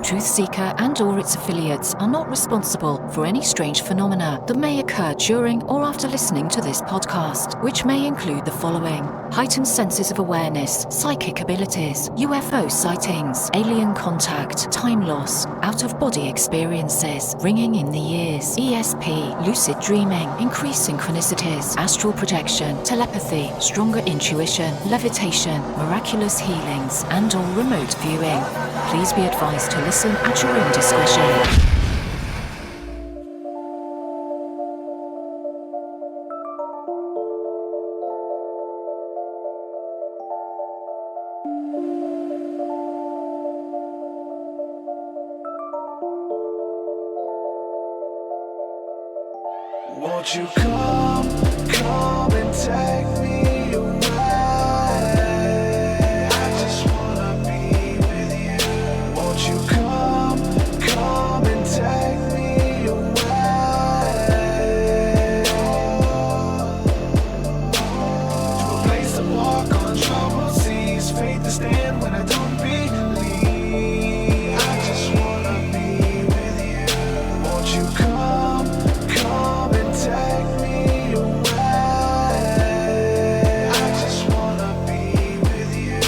TruthSeekah and/or its affiliates are not responsible for any strange phenomena that may occur during or after listening to this podcast, which may include the following: heightened senses of awareness, psychic abilities, UFO sightings, alien contact, time loss, out-of-body experiences, ringing in the ears, ESP, lucid dreaming, increased synchronicities, astral projection, telepathy, stronger intuition, levitation, miraculous healings, and/or remote viewing. Please be advised to listen at your own discretion. Won't you come and take me away? I just wanna be with you. Won't you come and take me away? To a place to walk on troubled seas, faith to stand when I don't believe. I just wanna be with you. Won't you come and take me away? I just wanna be with you.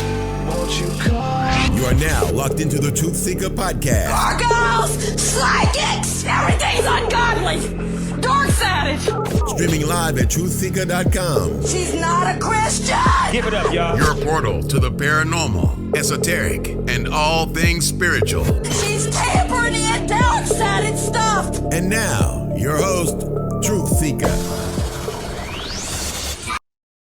Won't you come? You are now locked into the TruthSeekah podcast. Gargoyles! Psychics! Everything's ungodly! Dark savage! Streaming live at TruthSeekah.com. She's not a Christian! Give it up, y'all. Your portal to the paranormal, esoteric, and all things spiritual. She's tampering in dark-sided stuff! And now, your host, TruthSeekah.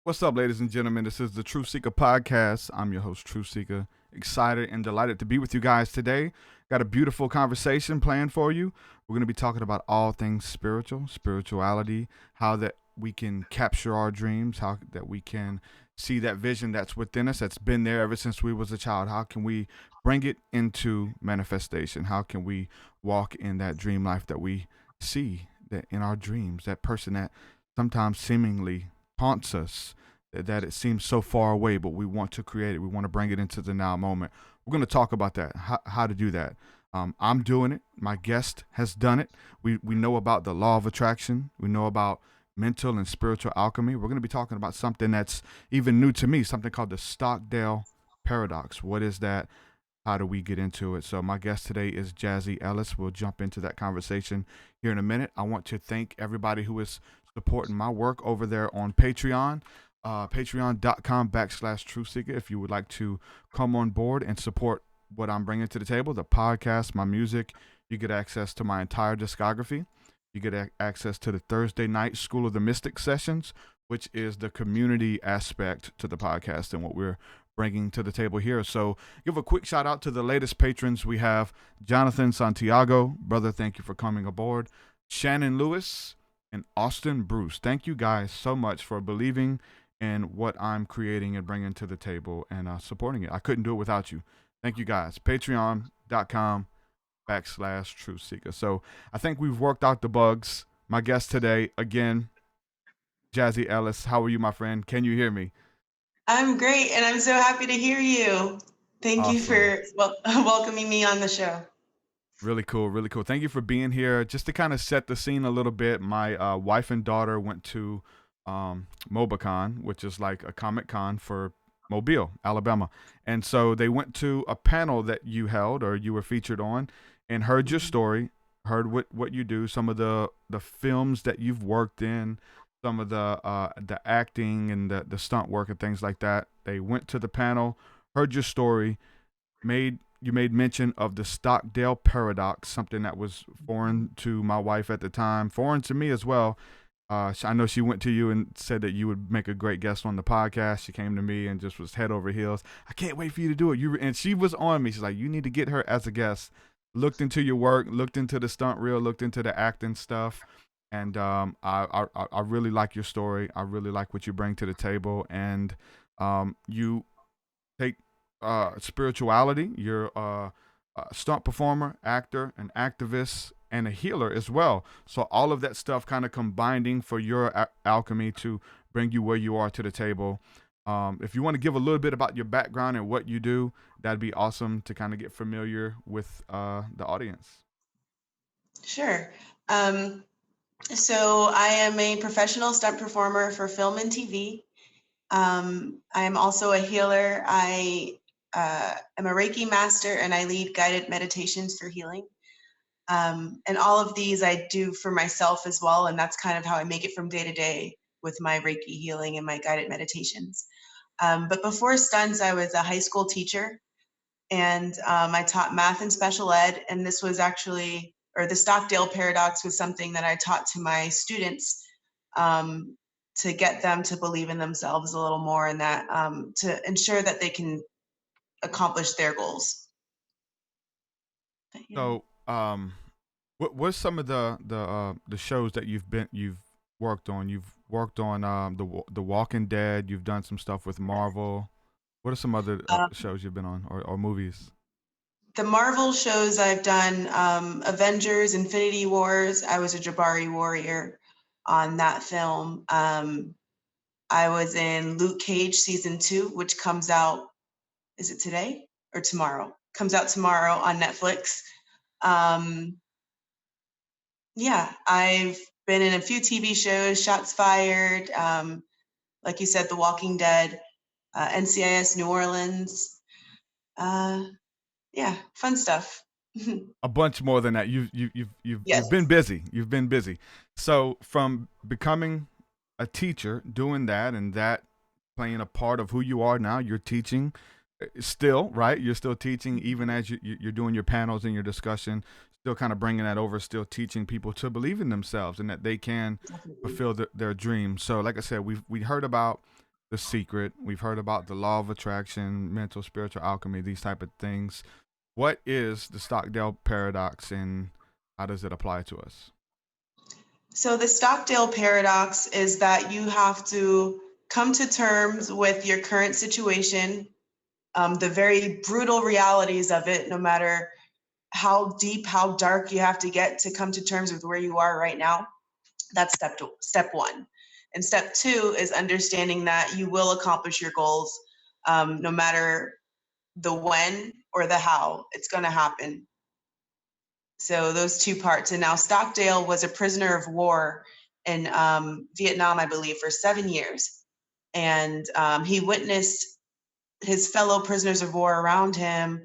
What's up, ladies and gentlemen? This is the TruthSeekah podcast. I'm your host, TruthSeekah. Excited and delighted to be with you guys today. Got a beautiful conversation planned for you. We're going to be talking about all things spirituality, how that we can capture our dreams, how that we can see that vision that's within us, that's been there ever since we was a child. How can we bring it into manifestation? How can we walk in that dream life that we see that in our dreams, that person that sometimes seemingly haunts us, that it seems so far away, but we want to create it. We want to bring it into the now moment. We're going to talk about that, how to do that. I'm doing it. My guest has done it. We know about the law of attraction. We know about mental and spiritual alchemy. We're going to be talking about something that's even new to me, something called the Stockdale paradox. What is that? How do we get into it? So my guest today is Jazzy Ellis. We'll jump into that conversation here in a minute. I want to thank everybody who is supporting my work over there on Patreon. Patreon.com/TruthSeekah. If you would like to come on board and support what I'm bringing to the table, the podcast, my music, you get access to my entire discography. You get access to the Thursday night School of the Mystic sessions, which is the community aspect to the podcast and what we're bringing to the table here. So give a quick shout out to the latest patrons. We have Jonathan Santiago. Brother, thank you for coming aboard. Shannon Lewis and Austin Bruce. Thank you guys so much for believing in what I'm creating and bringing to the table and supporting it. I couldn't do it without you. Thank you guys. Patreon.com/TruthSeekah. So I think we've worked out the bugs. My guest today, again, Jazzy Ellis. How are you, my friend? Can you hear me? I'm great, and I'm so happy to hear you. Thank you for welcoming me on the show. Really cool, really cool. Thank you for being here. Just to kind of set the scene a little bit, my wife and daughter went to MobaCon, which is like a Comic Con for Mobile, Alabama. And so they went to a panel that you held or you were featured on and heard your story, heard what you do, some of the films that you've worked in, some of the acting and the stunt work and things like that. They went to the panel, heard your story, you made mention of the Stockdale paradox, something that was foreign to my wife at the time, foreign to me as well. I know she went to you and said that you would make a great guest on the podcast. She came to me and just was head over heels. I can't wait for you to do it. And she was on me. She's like, you need to get her as a guest. Looked into your work, looked into the stunt reel, looked into the acting stuff. And I really like your story. I really like what you bring to the table. And you take spirituality. You're a stunt performer, actor, an activist, and a healer as well. So all of that stuff kind of combining for your alchemy to bring you where you are to the table. If you want to give a little bit about your background and what you do, that'd be awesome to kind of get familiar with the audience. Sure. So I am a professional stunt performer for film and TV. I am also a healer. I am a Reiki master, and I lead guided meditations for healing. And all of these I do for myself as well, and that's kind of how I make it from day to day with my Reiki healing and my guided meditations. But before stunts, I was a high school teacher, and I taught math and special ed, and this was actually, or the Stockdale paradox was something that I taught to my students to get them to believe in themselves a little more, and that to ensure that they can accomplish their goals. But, yeah. So, what's some of the shows that you've worked on? You've worked on the Walking Dead. You've done some stuff with Marvel. What are some other shows you've been on, or movies? The Marvel shows I've done, Avengers, Infinity Wars. I was a Jabari warrior on that film. I was in Luke Cage season 2, which comes out, is it today or tomorrow? Comes out tomorrow on Netflix. Yeah, I've been in a few TV shows, Shots Fired, like you said, The Walking Dead, NCIS New Orleans. Yeah, fun stuff. A bunch more than that. You've Yes. been busy. You've been busy. So from becoming a teacher, doing that, and that playing a part of who you are now, you're teaching still, right? You're still teaching even as you're doing your panels and your discussion, still kind of bringing that over, still teaching people to believe in themselves and that they can fulfill their dreams. So like I said, we heard about The Secret. We've heard about the law of attraction, mental, spiritual alchemy, these type of things. What is the Stockdale paradox and how does it apply to us? So the Stockdale paradox is that you have to come to terms with your current situation, the very brutal realities of it, no matter how deep, how dark you have to get to come to terms with where you are right now. That's step 1. And step 2 is understanding that you will accomplish your goals, no matter the when or the how. It's going to happen. So those 2 parts. And now Stockdale was a prisoner of war in Vietnam, I believe, for 7 years. And he witnessed his fellow prisoners of war around him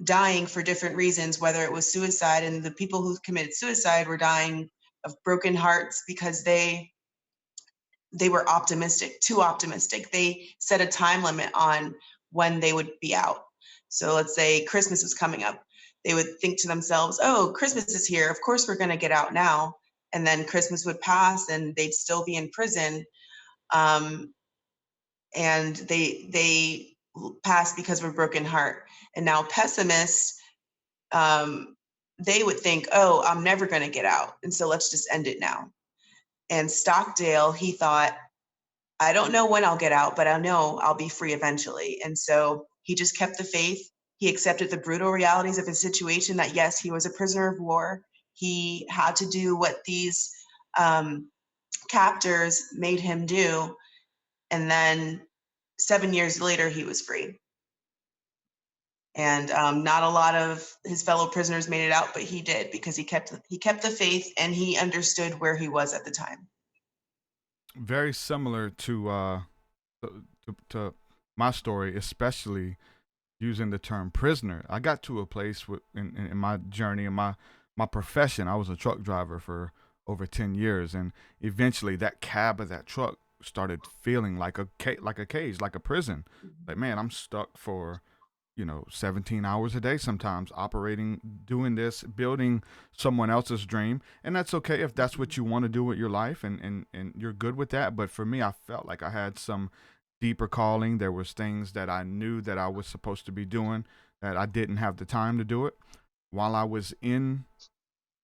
dying for different reasons, whether it was suicide, and the people who committed suicide were dying of broken hearts because they were optimistic, too optimistic. They set a time limit on when they would be out. So let's say Christmas was coming up. They would think to themselves, oh, Christmas is here. Of course, we're going to get out now. And then Christmas would pass and they'd still be in prison. And they passed because of a broken heart. And now pessimists, they would think, oh, I'm never going to get out. And so let's just end it now. And Stockdale, he thought, I don't know when I'll get out, but I know I'll be free eventually. And so he just kept the faith. He accepted the brutal realities of his situation, that yes, he was a prisoner of war. He had to do what these captors made him do. And then 7 years later, he was free. And not a lot of his fellow prisoners made it out, but he did, because he kept the faith and he understood where he was at the time. Very similar to my story, especially using the term prisoner. I got to a place in my journey, in my profession. I was a truck driver for over 10 years, and eventually that cab of that truck started feeling like a cage, like a prison. Like, man, I'm stuck for 17 hours a day sometimes, operating, doing this, building someone else's dream. And that's okay if that's what you want to do with your life, and you're good with that. But for me, I felt like I had some deeper calling. There was things that I knew that I was supposed to be doing that I didn't have the time to do it. While I was in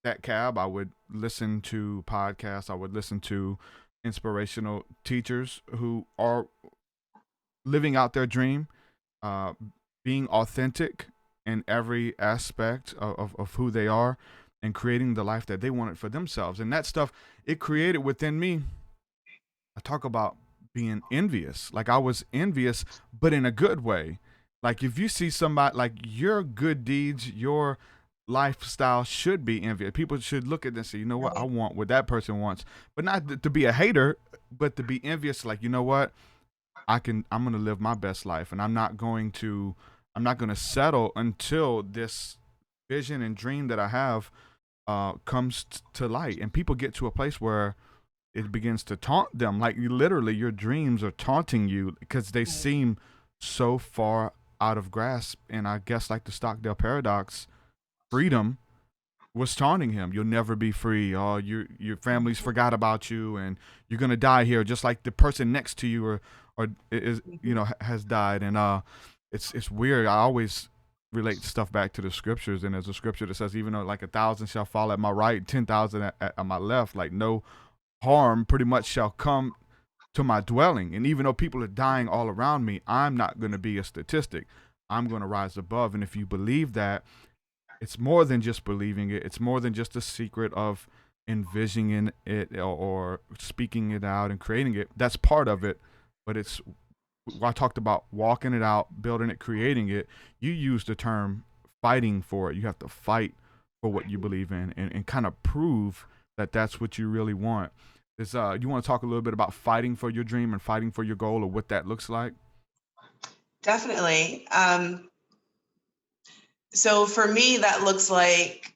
that cab, I would listen to podcasts. I would listen to inspirational teachers who are living out their dream, being authentic in every aspect of who they are, and creating the life that they wanted for themselves. And that stuff, it created within me. I talk about being envious. Like I was envious, but in a good way. Like if you see somebody, like your good deeds, your lifestyle should be envious. People should look at this and say, you know what, I want what that person wants, but not to be a hater, but to be envious. Like, you know what, I'm going to live my best life, and I'm not going to settle until this vision and dream that I have comes to light. And people get to a place where it begins to taunt them. Like literally your dreams are taunting you because they seem so far out of grasp. And I guess like the Stockdale paradox, freedom was taunting him. You'll never be free. Oh, your family's forgot about you, and you're gonna die here, just like the person next to you or is has died. And it's weird. I always relate stuff back to the scriptures, and there's a scripture that says, even though like 1,000 shall fall at my right, 10,000 at my left, like no harm pretty much shall come to my dwelling. And even though people are dying all around me, I'm not going to be a statistic. I'm going to rise above. And if you believe that, it's more than just believing it. It's more than just a secret of envisioning it or speaking it out and creating it. That's part of it. But it's, I talked about walking it out, building it, creating it. You use the term fighting for it. You have to fight for what you believe in and kind of prove that that's what you really want. Is you want to talk a little bit about fighting for your dream and fighting for your goal, or what that looks like? Definitely. So for me, that looks like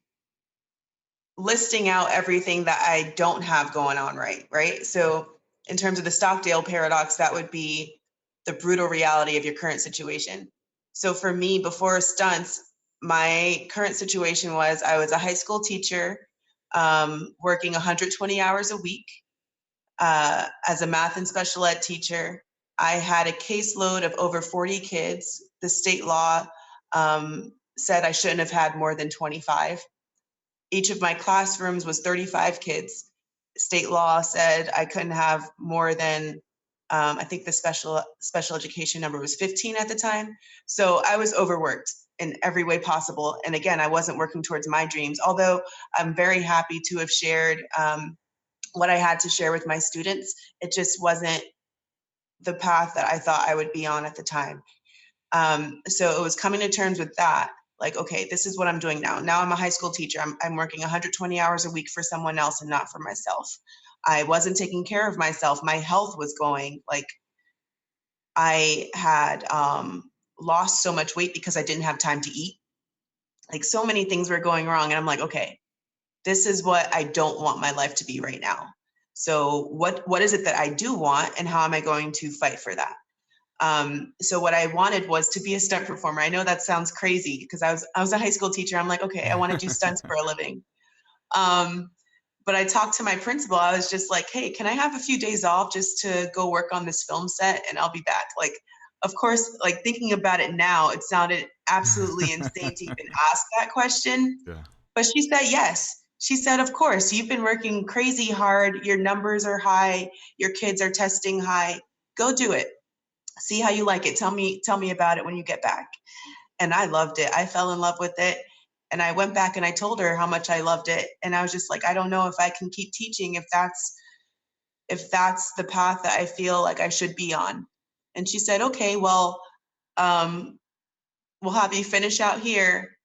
listing out everything that I don't have going on right? So in terms of the Stockdale paradox, that would be the brutal reality of your current situation. So for me, before stunts, my current situation was I was a high school teacher, working 120 hours a week as a math and special ed teacher. I had a caseload of over 40 kids. The state law said I shouldn't have had more than 25. Each of my classrooms was 35 kids. State law said I couldn't have more than, I think the special education number was 15 at the time. So I was overworked in every way possible. And again, I wasn't working towards my dreams, although I'm very happy to have shared what I had to share with my students. It just wasn't the path that I thought I would be on at the time. So it was coming to terms with that. Like, okay, this is what I'm doing now. Now I'm a high school teacher. I'm working 120 hours a week for someone else and not for myself. I wasn't taking care of myself. My health was going, like, I had lost so much weight because I didn't have time to eat. Like, so many things were going wrong. And I'm like, okay, this is what I don't want my life to be right now. So what is it that I do want, and how am I going to fight for that? So what I wanted was to be a stunt performer. I know that sounds crazy because I was a high school teacher. I'm like, okay, I want to do stunts for a living. But I talked to my principal. I was just like, hey, can I have a few days off just to go work on this film set, and I'll be back? Like, of course, like thinking about it now, it sounded absolutely insane to even ask that question. Yeah. But she said yes. She said, of course, you've been working crazy hard. Your numbers are high. Your kids are testing high. Go do it. See how you like it. Tell me about it when you get back. And I loved it. I fell in love with it. And I went back and I told her how much I loved it. And I was just like, I don't know if I can keep teaching if that's the path that I feel like I should be on. And she said, okay, well, we'll have you finish out here,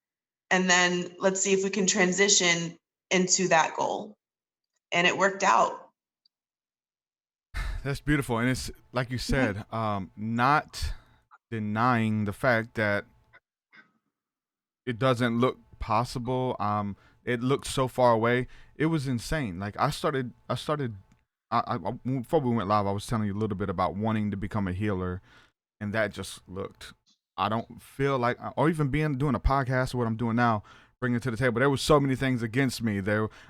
and then let's see if we can transition into that goal. And it worked out. That's beautiful. And it's like you said, not denying the fact that it doesn't look possible. It looked so far away. It was insane. Like I started before we went live, I was telling you a little bit about wanting to become a healer, and that just looked, I don't feel like, or even doing a podcast or what I'm doing now, bring it to the table. There was so many things against me.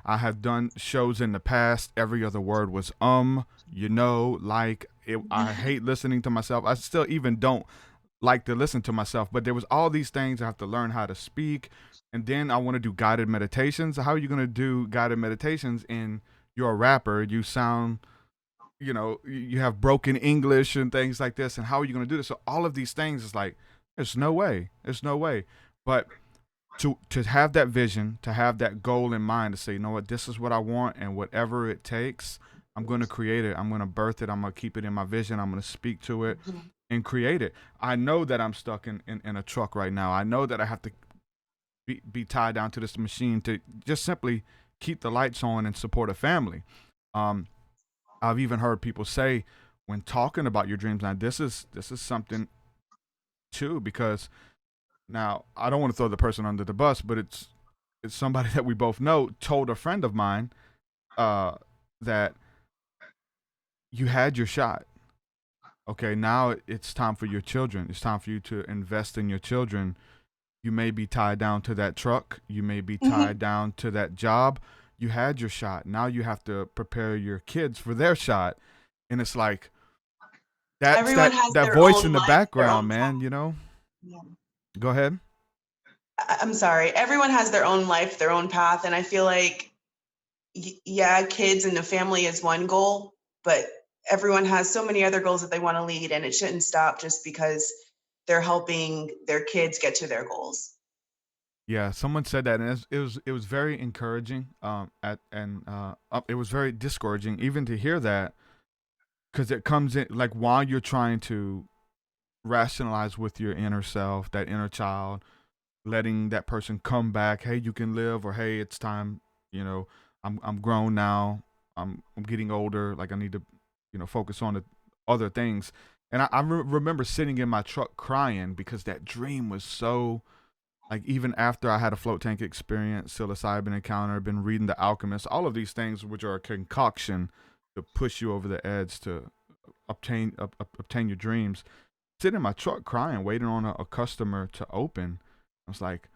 I have done shows in the past. Every other word was like it. I hate listening to myself. I still even don't like to listen to myself. But there was all these things. I have to learn how to speak, and then I want to do guided meditations. How are you going to do guided meditations and you're a rapper? You sound, you have broken English and things like this. And how are you going to do this? So all of these things is like, there's no way. But to have that vision, to have that goal in mind, to say, you know what, this is what I want, and whatever it takes, I'm going to create it. I'm going to birth it. I'm going to keep it in my vision. I'm going to speak to it Mhm. and create it. I know that I'm stuck in a truck right now. I know that I have to be tied down to this machine to just simply keep the lights on and support a family. Um, I've even heard people say when talking about your dreams, now this is something too, because now I don't want to throw the person under the bus, but it's somebody that we both know told a friend of mine that you had your shot. Okay, now it's time for your children. It's time for you to invest in your children. You may be tied down to that truck. You may be tied down to that job. You had your shot. Now you have to prepare your kids for their shot. And it's like that's Everyone that has that their voice in own the life, their background, own man, path. you know? Yeah. Go ahead. I'm sorry. Everyone has their own life, their own path, and I feel like yeah, kids and the family is one goal, but everyone has so many other goals that they want to lead, and it shouldn't stop just because they're helping their kids get to their goals. Yeah, someone said that, and it was very encouraging. It was very discouraging even to hear that, because it comes in like while you're trying to rationalize with your inner self, that inner child, letting that person come back. Hey, you can live, or hey, it's time. You know, I'm grown now. I'm getting older. Like I need to, focus on the other things. And I remember sitting in my truck crying because that dream was so, like, even after I had a float tank experience, psilocybin encounter, been reading The Alchemist, all of these things which are a concoction to push you over the edge to obtain your dreams. Sitting in my truck crying, waiting on a customer to open. I was like,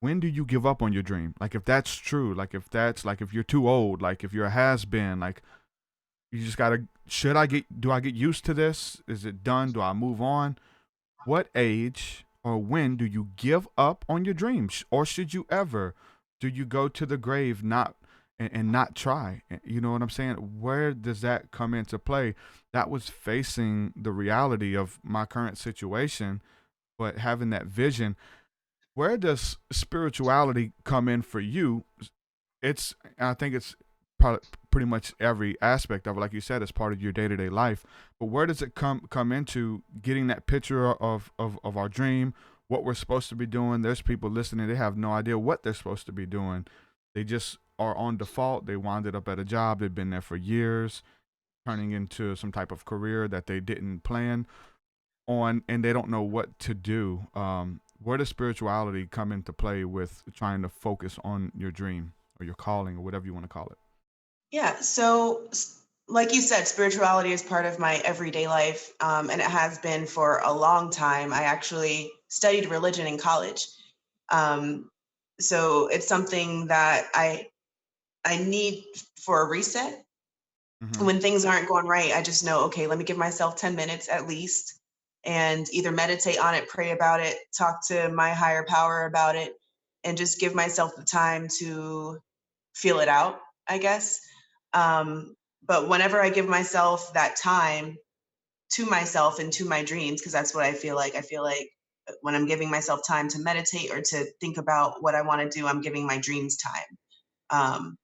when do you give up on your dream? Like, if that's true, like if you're too old, like if you're a has been, like you just gotta. Do I get used to this? Is it done? Do I move on? What age or when do you give up on your dreams, or should you ever? Do you go to the grave not and not try? You know what I'm saying? Where does that come into play? That was facing the reality of my current situation, but having that vision. Where does spirituality come in for you? I think it's probably pretty much every aspect of it. Like you said, it's part of your day to day life. But where does it come into getting that picture of our dream, what we're supposed to be doing? There's people listening, they have no idea what they're supposed to be doing. They just are on default. They winded up at a job, they've been there for years, turning into some type of career that they didn't plan on, and they don't know what to do. Where does spirituality come into play with trying to focus on your dream or your calling or whatever you want to call it? Yeah. So, like you said, spirituality is part of my everyday life, and it has been for a long time. I actually studied religion in college. Um, so it's something that I need for a reset. Mm-hmm. When things aren't going right, I just know, okay, let me give myself 10 minutes at least and either meditate on it, pray about it, talk to my higher power about it, and just give myself the time to feel it out, I guess. Um, but whenever I give myself that time to myself and to my dreams, because that's what I feel like when I'm giving myself time to meditate or to think about what I want to do, I'm giving my dreams time. Um,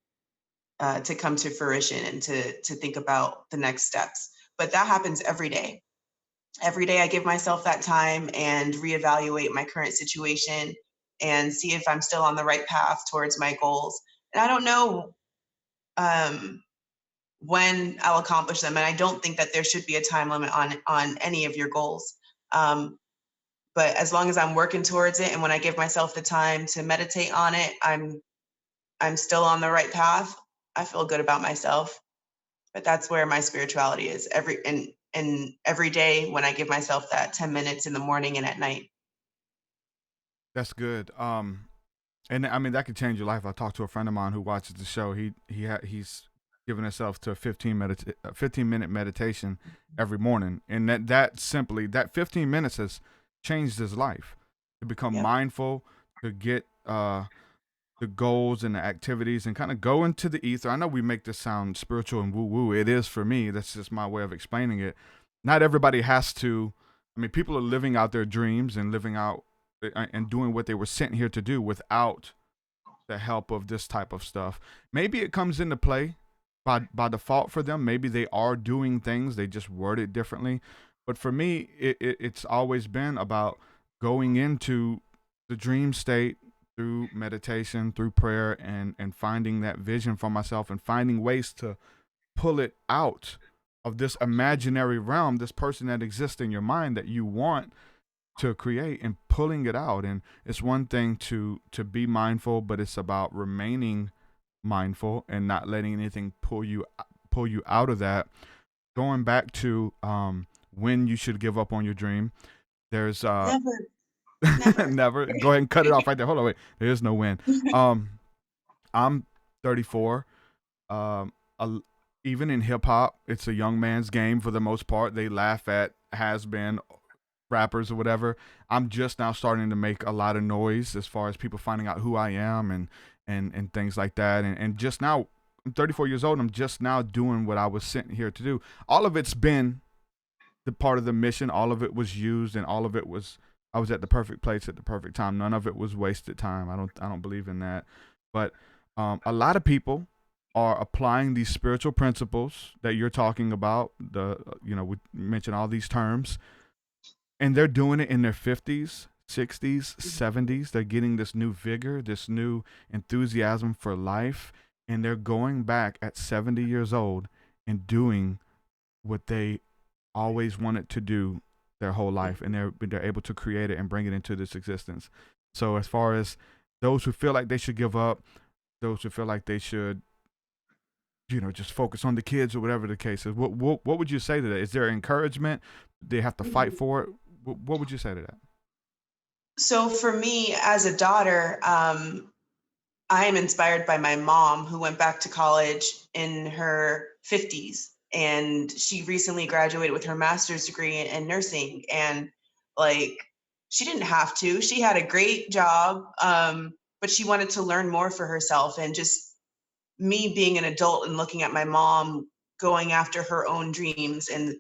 to come to fruition and to think about the next steps. But that happens every day. Every day I give myself that time and reevaluate my current situation and see if I'm still on the right path towards my goals. And I don't know um, when I'll accomplish them, and I don't think that there should be a time limit on any of your goals. Um, but as long as I'm working towards it, and when I give myself the time to meditate on it, I'm still on the right path. I feel good about myself. But that's where my spirituality is and every day when I give myself that 10 minutes in the morning and at night. That's good. And I mean that could change your life. I talked to a friend of mine who watches the show. He's given himself to a 15-minute meditation every morning, and that 15 minutes has changed his life. To become Yep. mindful, to get the goals and the activities, and kind of go into the ether. I know we make this sound spiritual and woo woo. It is for me. That's just my way of explaining it. Not everybody has to. I mean, people are living out their dreams and living out and doing what they were sent here to do without the help of this type of stuff. Maybe it comes into play by default for them. Maybe they are doing things, they just word it differently. But for me, it's always been about going into the dream state through meditation, through prayer, and finding that vision for myself and finding ways to pull it out of this imaginary realm, this person that exists in your mind that you want to create, and pulling it out. And it's one thing to be mindful, but it's about remaining mindful and not letting anything pull you out of that. Going back to when you should give up on your dream, there's Never, never. never. Go ahead and cut it off right there. Hold on, wait. There is no win. I'm 34. Um, a, even in hip hop, it's a young man's game for the most part. They laugh at has been rappers or whatever. I'm just now starting to make a lot of noise as far as people finding out who I am and things like that. And just now, I'm 34 years old. And I'm just now doing what I was sent here to do. All of it's been the part of the mission. All of it was used, and all of it was, I was at the perfect place at the perfect time. None of it was wasted time. I don't believe in that. But a lot of people are applying these spiritual principles that you're talking about. We mentioned all these terms, and they're doing it in their 50s, 60s, 70s. They're getting this new vigor, this new enthusiasm for life, and they're going back at 70 years old and doing what they always wanted to do their whole life, and they're able to create it and bring it into this existence. So as far as those who feel like they should give up, those who feel like they should, just focus on the kids or whatever the case is, what would you say to that? Is there encouragement? They have to fight for it? What would you say to that? So for me as a daughter, I am inspired by my mom, who went back to college in her 50s, and she recently graduated with her master's degree in nursing. And like, she didn't have to. She had a great job, but she wanted to learn more for herself. And just me being an adult and looking at my mom going after her own dreams, and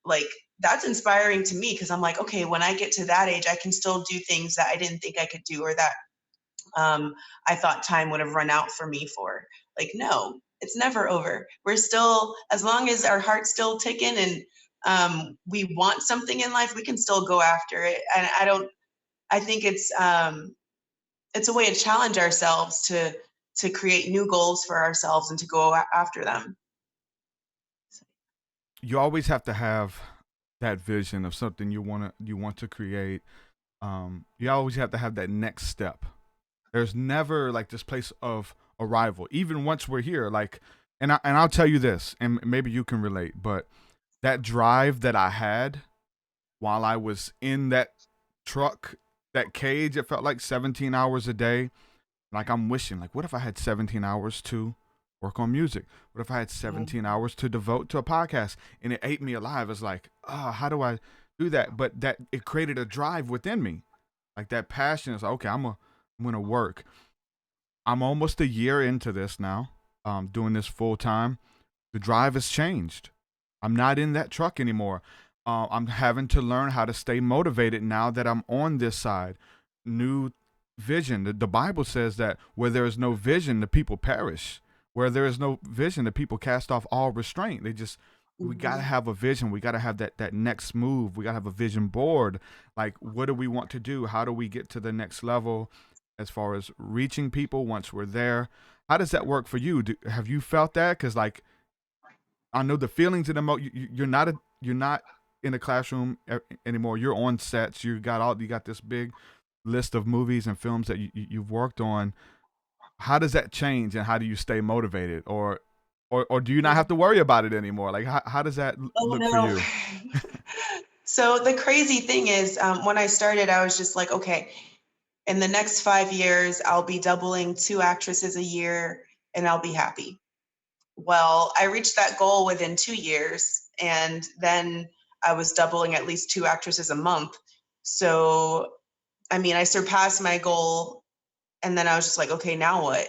like, that's inspiring to me, because I'm like, okay, when I get to that age, I can still do things that I didn't think I could do, or that I thought time would have run out for me for. Like, no, it's never over. We're still, as long as our heart's still ticking, and we want something in life, we can still go after it. And I think it's a way to challenge ourselves to create new goals for ourselves and to go after them. You always have to have that vision of something you want to create. You always have to have that next step. There's never like this place of arrival, even once we're here. Like, and I'll tell you this, and maybe you can relate, but that drive that I had while I was in that truck, that cage, it felt like 17 hours a day. Like, I'm wishing, like, what if I had 17 hours to work on music? What if I had 17 hours to devote to a podcast? And it ate me alive. It's like, how do I do that? But that it created a drive within me. Like, that passion is like, okay, I'm gonna work. I'm almost a year into this now, doing this full time. The drive has changed. I'm not in that truck anymore. I'm having to learn how to stay motivated now that I'm on this side. New vision. The Bible says that where there is no vision, the people perish. Where there is no vision, the people cast off all restraint. We got to have a vision. We got to have that next move. We got to have a vision board. Like, what do we want to do? How do we get to the next level as far as reaching people once we're there? How does that work for you? Have you felt that? Because, like, I know the feelings in you're not in a classroom anymore. You're on sets. You got this big list of movies and films that you've worked on. How does that change, and how do you stay motivated, or do you not have to worry about it anymore? Like, how does that look for you? So the crazy thing is, when I started, I was just like, okay, in the next 5 years, I'll be doubling 2 actresses a year and I'll be happy. Well, I reached that goal within 2 years, and then I was doubling at least 2 actresses a month. So, I mean, I surpassed my goal, and then I was just like, okay, now what?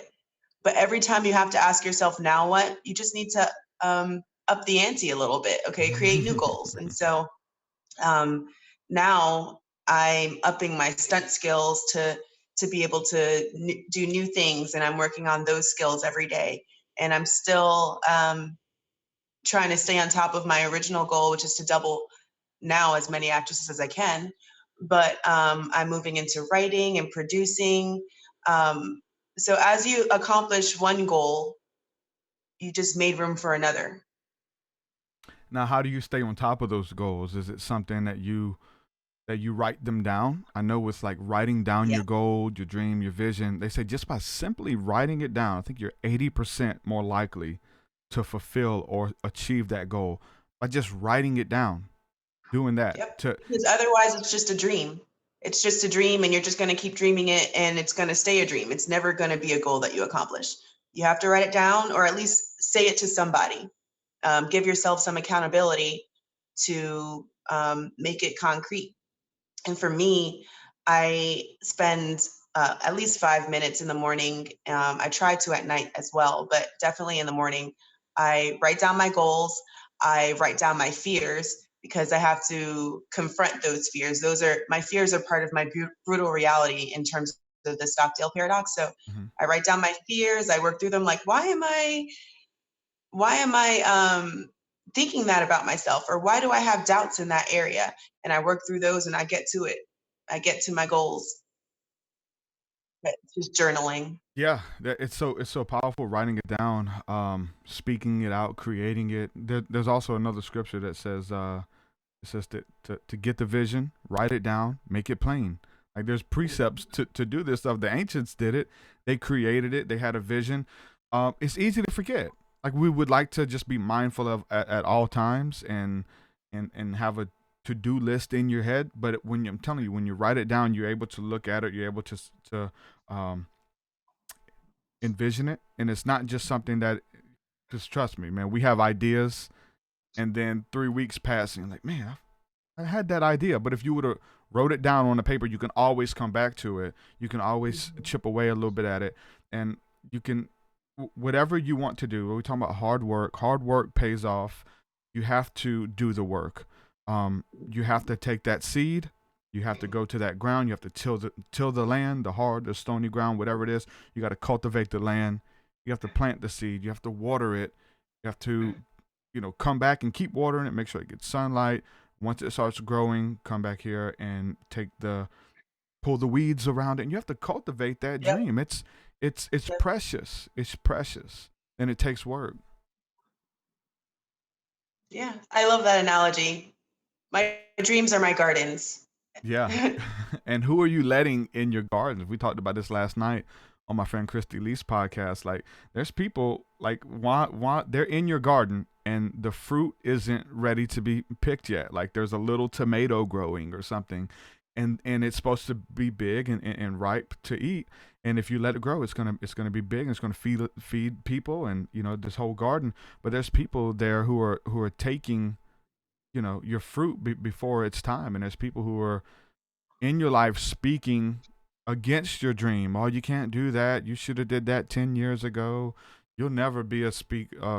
But every time you have to ask yourself, now what? You just need to up the ante a little bit, okay? Create new goals. And so now I'm upping my stunt skills to be able to do new things, and I'm working on those skills every day. and I'm still trying to stay on top of my original goal, which is to double now as many actresses as I can. But I'm moving into writing and producing. So as you accomplish one goal, you just made room for another. Now, how do you stay on top of those goals? Is it something that you write them down? I know it's like writing down Yeah. your goal, your dream, your vision. They say just by simply writing it down, I think you're 80% more likely to fulfill or achieve that goal by just writing it down, doing that. Yep. Because otherwise it's just a dream. It's just a dream, and you're just going to keep dreaming it, and it's going to stay a dream. It's never going to be a goal that you accomplish. You have to write it down, or at least say it to somebody. Give yourself some accountability to make it concrete. And for me, I spend at least 5 minutes in the morning. I try to at night as well, but definitely in the morning. I write down my goals. I write down my fears, because I have to confront those fears. My fears are part of my brutal reality in terms of the Stockdale paradox. So I write down my fears. I work through them. Like, why am I thinking that about myself? Or why do I have doubts in that area? And I work through those, and I get to it. I get to my goals. But just journaling. Yeah, it's so powerful writing it down, speaking it out, creating it. There's also another scripture that says it says to get the vision, write it down, make it plain. Like there's precepts to do this stuff. The ancients did it. They created it. They had a vision. It's easy to forget. Like we would like to just be mindful of at all times and have a to-do list in your head. But I'm telling you, when you write it down, you're able to look at it. You're able to envision it, and it's not just something that. Just trust me, man. We have ideas, and then 3 weeks pass, and you're like, man, I had that idea. But if you would have wrote it down on the paper, you can always come back to it. You can always chip away a little bit at it, and you can whatever you want to do. We're talking about hard work. Hard work pays off. You have to do the work. You have to take that seed. You have to go to that ground. You have to till the land, the stony ground, whatever it is. You got to cultivate the land. You have to plant the seed. You have to water it. You have to, come back and keep watering it. Make sure it gets sunlight. Once it starts growing, come back here and pull the weeds around it. And you have to cultivate that dream. It's precious. It's precious, and it takes work. Yeah, I love that analogy. My dreams are my gardens. Yeah. And who are you letting in your gardens? We talked about this last night on my friend Christy Lee's podcast. Like, there's people like why they're in your garden and the fruit isn't ready to be picked yet. Like there's a little tomato growing or something, and it's supposed to be big and ripe to eat. And if you let it grow, it's gonna be big and it's gonna feed people and this whole garden. But there's people there who are taking your fruit before it's time, and there's people who are in your life speaking against your dream. Oh, you can't do that. You should have did that 10 years ago. You'll never be a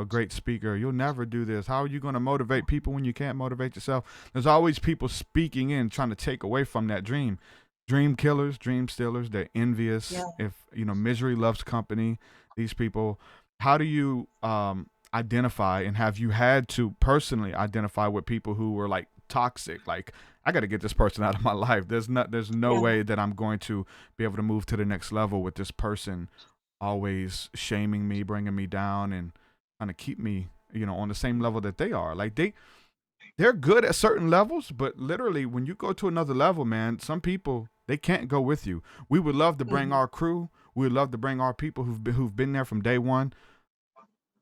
great speaker. You'll never do this. How are you going to motivate people when you can't motivate yourself? There's always people speaking in, trying to take away from that dream. Dream killers, dream stealers. They're envious. Yeah. If misery loves company. These people. How do you identify, and have you had to personally identify with people who were like toxic? Like, I got to get this person out of my life. There's no way that I'm going to be able to move to the next level with this person always shaming me, bringing me down, and trying to keep me, on the same level that they are. Like they're good at certain levels, but literally when you go to another level, man, some people, they can't go with you. We would love to bring our crew. We would love to bring our people who've been there from day one.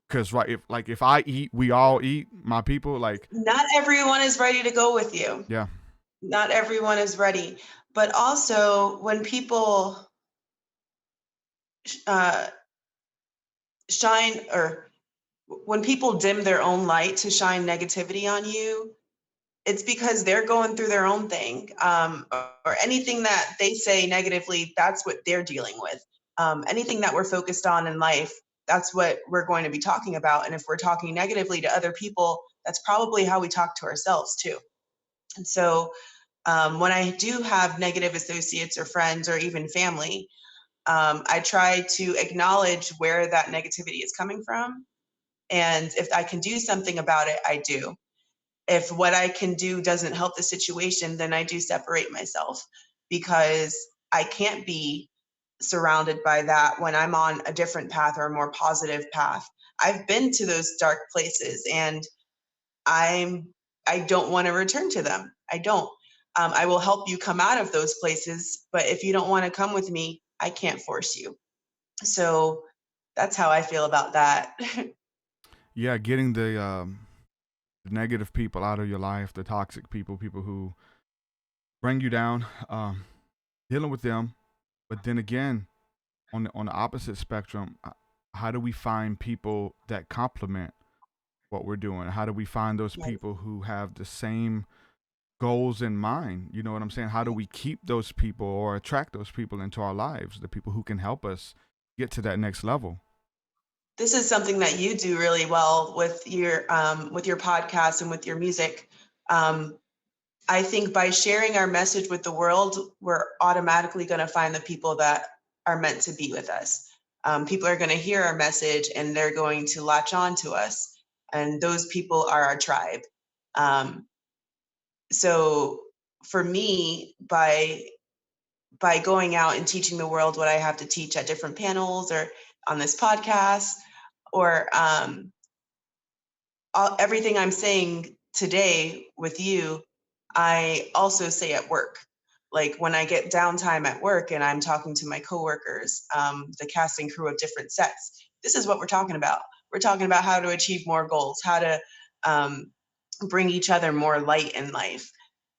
Because if I eat, we all eat. My people, like, not everyone is ready to go with you. Yeah. Not everyone is ready. But also, when people shine, or when people dim their own light to shine negativity on you, it's because they're going through their own thing. Or anything that they say negatively, that's what they're dealing with. Anything that we're focused on in life, that's what we're going to be talking about. And if we're talking negatively to other people, that's probably how we talk to ourselves too. And so when I do have negative associates or friends or even family, I try to acknowledge where that negativity is coming from. And if I can do something about it, I do. If what I can do doesn't help the situation, then I do separate myself, because I can't be surrounded by that when I'm on a different path or a more positive path. I've been to those dark places, and I don't want to return to them. I don't. I will help you come out of those places, but if you don't want to come with me, I can't force you. So that's how I feel about that. Yeah, getting the negative people out of your life, the toxic people, people who bring you down, dealing with them. But then again, on the opposite spectrum, how do we find people that complement what we're doing? How do we find those Right. people who have the same goals in mind? You know what I'm saying? How do we keep those people or attract those people into our lives? The people who can help us get to that next level. This is something that you do really well with your podcast and with your music. I think by sharing our message with the world, we're automatically going to find the people that are meant to be with us. People are going to hear our message and they're going to latch on to us. And those people are our tribe. So for me, by going out and teaching the world what I have to teach at different panels or on this podcast, or everything I'm saying today with you, I also say at work. Like when I get downtime at work and I'm talking to my coworkers, the cast and crew of different sets, this is what we're talking about. We're talking about how to achieve more goals, how to bring each other more light in life.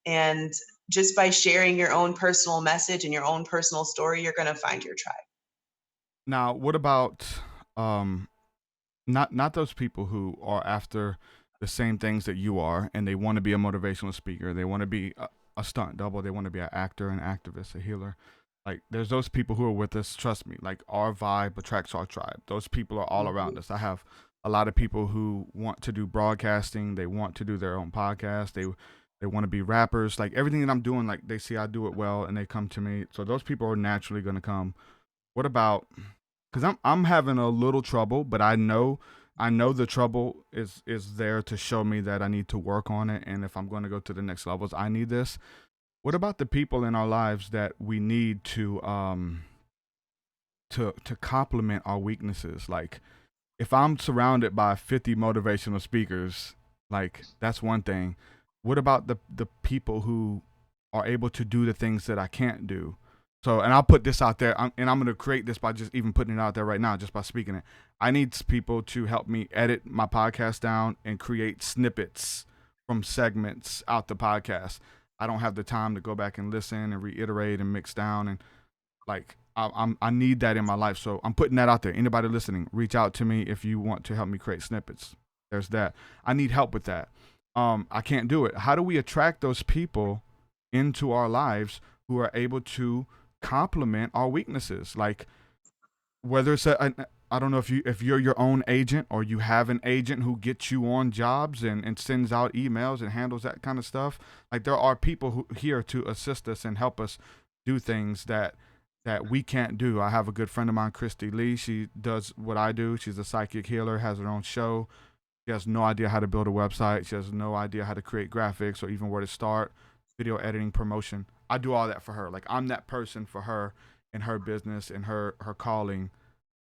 And just by sharing your own personal message and your own personal story, you're going to find your tribe. Now, what about um, not those people who are after the same things that you are, and they want to be a motivational speaker, they want to be a stunt double, they want to be an actor, an activist, a healer. Like there's those people who are with us. Trust me, like our vibe attracts our tribe. Those people are all around us. I have a lot of people who want to do broadcasting. They want to do their own podcast. They want to be rappers. Like everything that I'm doing, like they see I do it well, and they come to me. So those people are naturally going to come. What about? Because I'm having a little trouble, but I know the trouble is there to show me that I need to work on it, and if I'm going to go to the next levels, I need this. What about the people in our lives that we need to complement our weaknesses? Like if I'm surrounded by 50 motivational speakers, like that's one thing. What about the people who are able to do the things that I can't do? So, and I'll put this out there, and I'm going to create this by just even putting it out there right now, just by speaking it. I need people to help me edit my podcast down and create snippets from segments out the podcast. I don't have the time to go back and listen and reiterate and mix down, and like I need that in my life. So I'm putting that out there. Anybody listening, reach out to me if you want to help me create snippets. There's that. I need help with that. I can't do it. How do we attract those people into our lives who are able to complement our weaknesses? Like whether it's I don't know if you're your own agent or you have an agent who gets you on jobs and sends out emails and handles that kind of stuff. Like there are people who here to assist us and help us do things that we can't do. I have a good friend of mine, Christy Lee. She does what I do. She's a psychic healer, has her own show. She has no idea how to build a website. She has no idea how to create graphics or even where to start, video editing, promotion. I do all that for her. Like I'm that person for her in her business and her calling.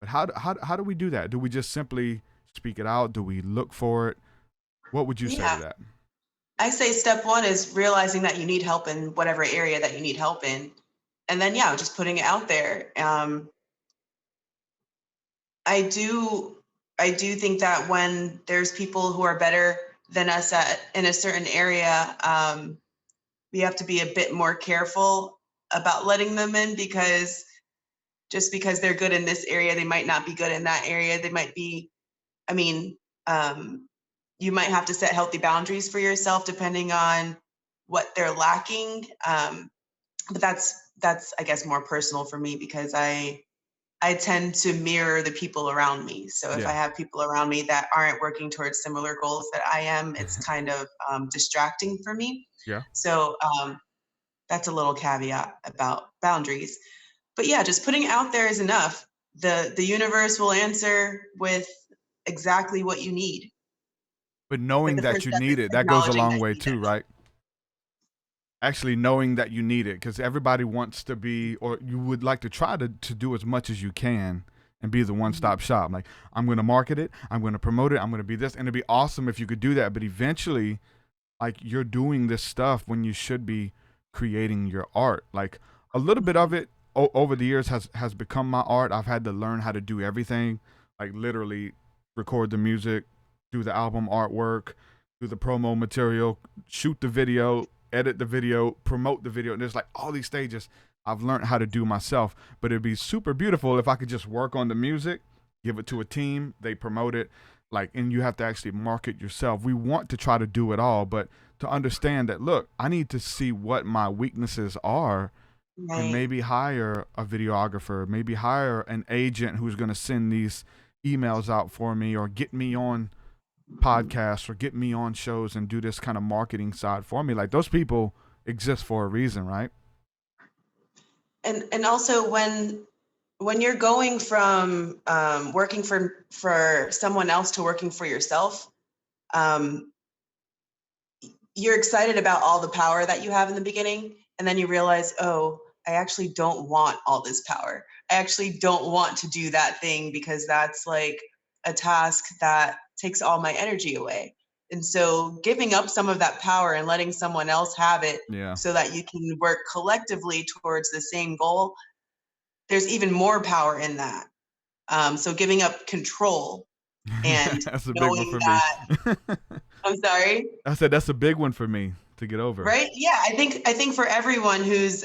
But how do we do that? Do we just simply speak it out? Do we look for it? What would you say to that? I say step one is realizing that you need help in whatever area that you need help in. And then, yeah, just putting it out there. I do think that when there's people who are better than us in a certain area, we have to be a bit more careful about letting them in, because just because they're good in this area, they might not be good in that area. They might be, you might have to set healthy boundaries for yourself depending on what they're lacking. But that's I guess more personal for me, because I tend to mirror the people around me. So if I have people around me that aren't working towards similar goals that I am, it's kind of distracting for me. Yeah. So that's a little caveat about boundaries. but yeah, just putting it out there is enough. The universe will answer with exactly what you need. But knowing the that first you step need is it, that goes a acknowledging long that you way need too, it. right? Actually knowing that you need it, because everybody wants to be, or you would like to try to do as much as you can and be the one-stop shop. Like, I'm going to market it, I'm going to promote it, I'm going to be this, and it'd be awesome if you could do that. But eventually, like, you're doing this stuff when you should be creating your art. Like, a little bit of it over the years has become my art. I've had to learn how to do everything, like literally record the music, do the album artwork, do the promo material, shoot the video, edit the video, promote the video. And there's like all these stages I've learned how to do myself. But it'd be super beautiful if I could just work on the music, give it to a team, they promote it, like, and you have to actually market yourself. We want to try to do it all, but to understand that, look, I need to see what my weaknesses are, Right. and maybe hire a videographer, maybe hire an agent who's going to send these emails out for me, or get me on podcasts, or get me on shows and do this kind of marketing side for me. Like, those people exist for a reason, right? And also when you're going from working for someone else to working for yourself, you're excited about all the power that you have in the beginning, and then you realize, oh, I actually don't want all this power. I actually don't want to do that thing, because that's like a task that takes all my energy away. And so giving up some of that power and letting someone else have it, Yeah. so that you can work collectively towards the same goal, there's even more power in that. So giving up control and That's a big one knowing for that, me. I'm sorry. I said that's a big one for me to get over. Right? Yeah, I think for everyone who's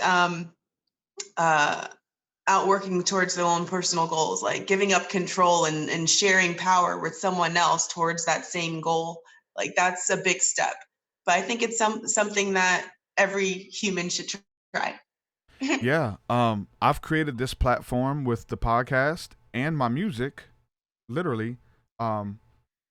out working towards their own personal goals, like giving up control and sharing power with someone else towards that same goal, like that's a big step. But I think it's something that every human should try. Yeah. I've created this platform with the podcast and my music, literally, by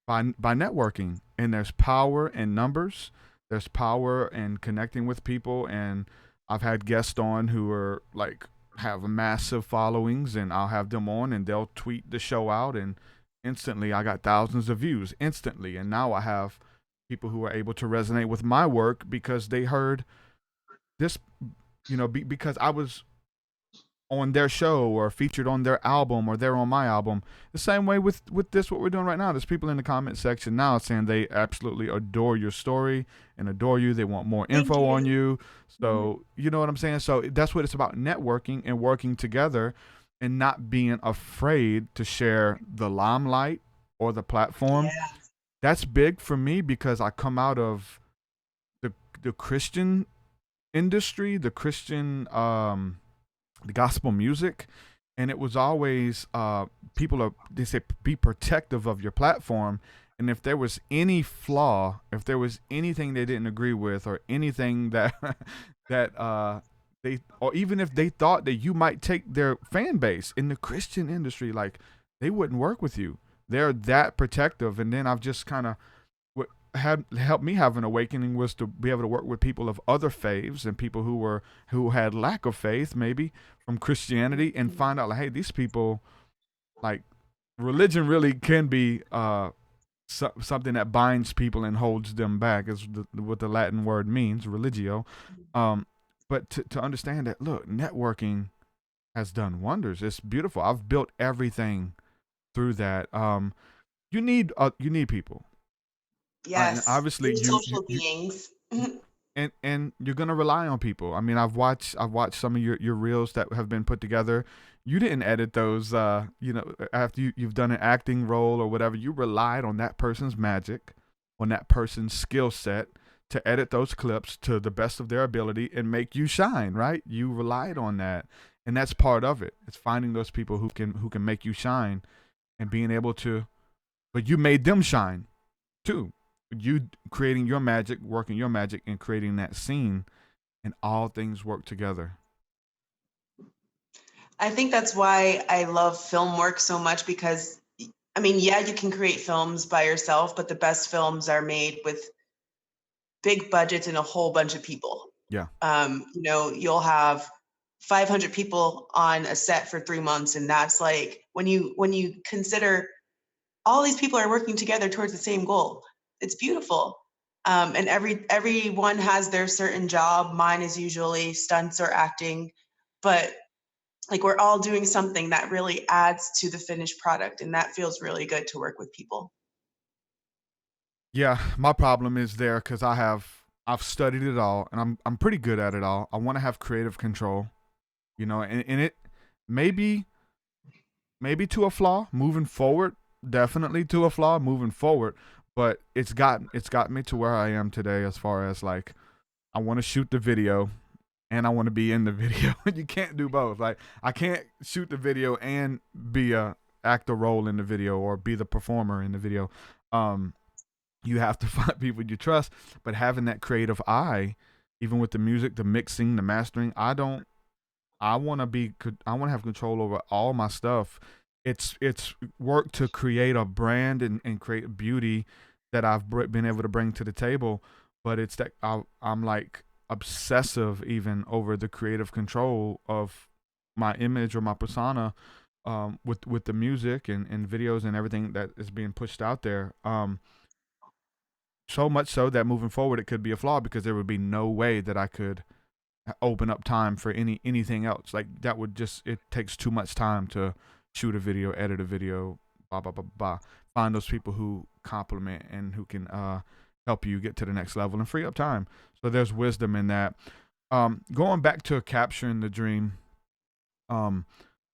networking. And there's power in numbers. There's power in connecting with people. And I've had guests on who are like have massive followings, and I'll have them on and they'll tweet the show out, and instantly I got thousands of views instantly. And now I have people who are able to resonate with my work because they heard this, because I was on their show or featured on their album, or they're on my album. The same way with this, what we're doing right now. There's people in the comment section now saying they absolutely adore your story and adore you. They want more info on you. So you know what I'm saying? So that's what it's about, networking and working together, and not being afraid to share the limelight or the platform. Yeah. That's big for me because I come out of the Christian industry, the Christian the gospel music, and it was always they say be protective of your platform, and if there was any flaw, if there was anything they didn't agree with, or anything that they, or even if they thought that you might take their fan base in the Christian industry, like, they wouldn't work with you. They're that protective. And then I've just kind of, what had helped me have an awakening was to be able to work with people of other faiths and people who had lack of faith, maybe from Christianity, and find out, like, hey, these people, like, religion really can be something that binds people and holds them back, is what the Latin word means, religio. But to understand that, look, networking has done wonders. It's beautiful. I've built everything through that. You need people. Yes. And obviously, We're social beings. and you're gonna rely on people. I mean, I've watched some of your reels that have been put together. You didn't edit those, after you've done an acting role or whatever. You relied on that person's magic, on that person's skill set, to edit those clips to the best of their ability and make you shine, right? You relied on that, and that's part of it. It's finding those people who can make you shine, and being able to, but you made them shine too. You creating your magic, working your magic, and creating that scene, and all things work together. I think that's why I love film work so much, because, I mean, yeah, you can create films by yourself, but the best films are made with big budgets and a whole bunch of people. Yeah. You'll have 500 people on a set for 3 months. And that's like, when you consider all these people are working together towards the same goal, it's beautiful. And everyone has their certain job. Mine is usually stunts or acting, but like we're all doing something that really adds to the finished product, and that feels really good to work with people. Yeah, my problem is there because I've studied it all and I'm pretty good at it all. I want to have creative control, and it maybe to a flaw moving forward, definitely to a flaw moving forward, but it's got me to where I am today as far as like I want to shoot the video and I want to be in the video. You can't do both. Like I can't shoot the video and be a act a role in the video or be the performer in the video. You have to find people you trust, but having that creative eye, even with the music, the mixing, the mastering, I want to have control over all my stuff. It's work to create a brand and create beauty that I've been able to bring to the table, but it's that I'm like obsessive even over the creative control of my image or my persona, with the music and videos and everything that is being pushed out there. So much so that moving forward it could be a flaw because there would be no way that I could open up time for anything else. Like that would it takes too much time to shoot a video, edit a video, blah blah blah blah. Find those people who compliment and who can help you get to the next level and free up time. So there's wisdom in that. Going back to capturing the dream,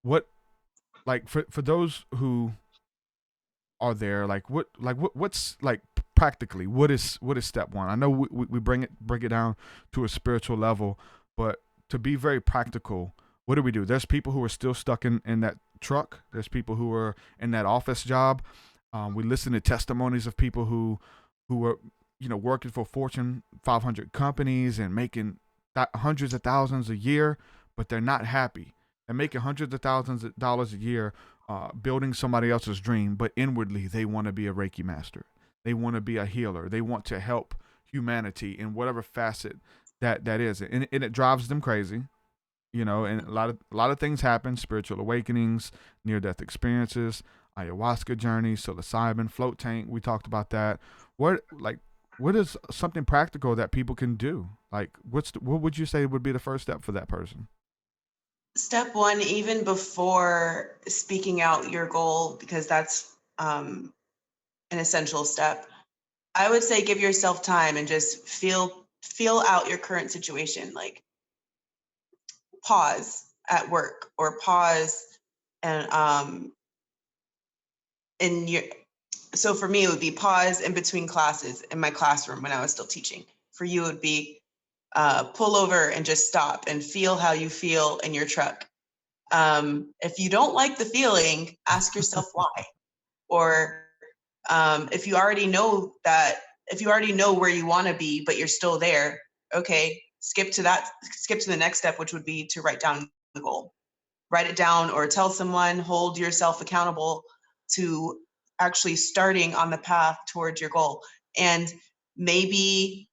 what, like for those who are there, what's like practically what is step one? I know we break it down to a spiritual level, but to be very practical, what do? There's people who are still stuck in that truck. There's people who are in that office job. We listen to testimonies of people who are working for Fortune 500 companies and making hundreds of thousands a year, but they're not happy. They're making hundreds of thousands of dollars a year, building somebody else's dream, but inwardly they want to be a Reiki master. They want to be a healer. They want to help humanity in whatever facet that is, and it drives them crazy, and a lot of things happen: spiritual awakenings, near-death experiences, ayahuasca journeys, psilocybin, float tank. We talked about that. What is something practical that people can do? Like, what would you say would be the first step for that person? Step one, even before speaking out your goal, because that's an essential step, I would say give yourself time and just feel out your current situation. Like pause at work or pause and in your, so for me it would be pause in between classes in my classroom when I was still teaching. For you it would be pull over and just stop and feel how you feel in your truck. If you don't like the feeling, ask yourself why. Or if you already know where you want to be, but you're still there, okay, skip to the next step, which would be to write down the goal. Write it down or tell someone, hold yourself accountable to actually starting on the path towards your goal. And maybe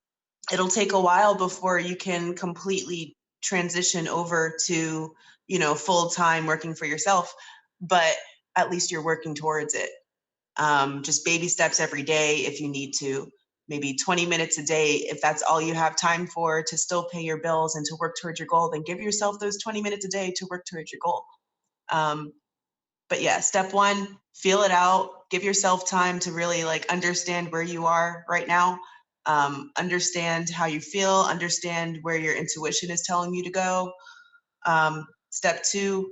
it'll take a while before you can completely transition over to, full-time working for yourself, but at least you're working towards it. Just baby steps every day if you need to, maybe 20 minutes a day. If that's all you have time for to still pay your bills and to work towards your goal, then give yourself those 20 minutes a day to work towards your goal. But yeah, step one, feel it out, give yourself time to really understand where you are right now. Understand how you feel, understand where your intuition is telling you to go. Step two,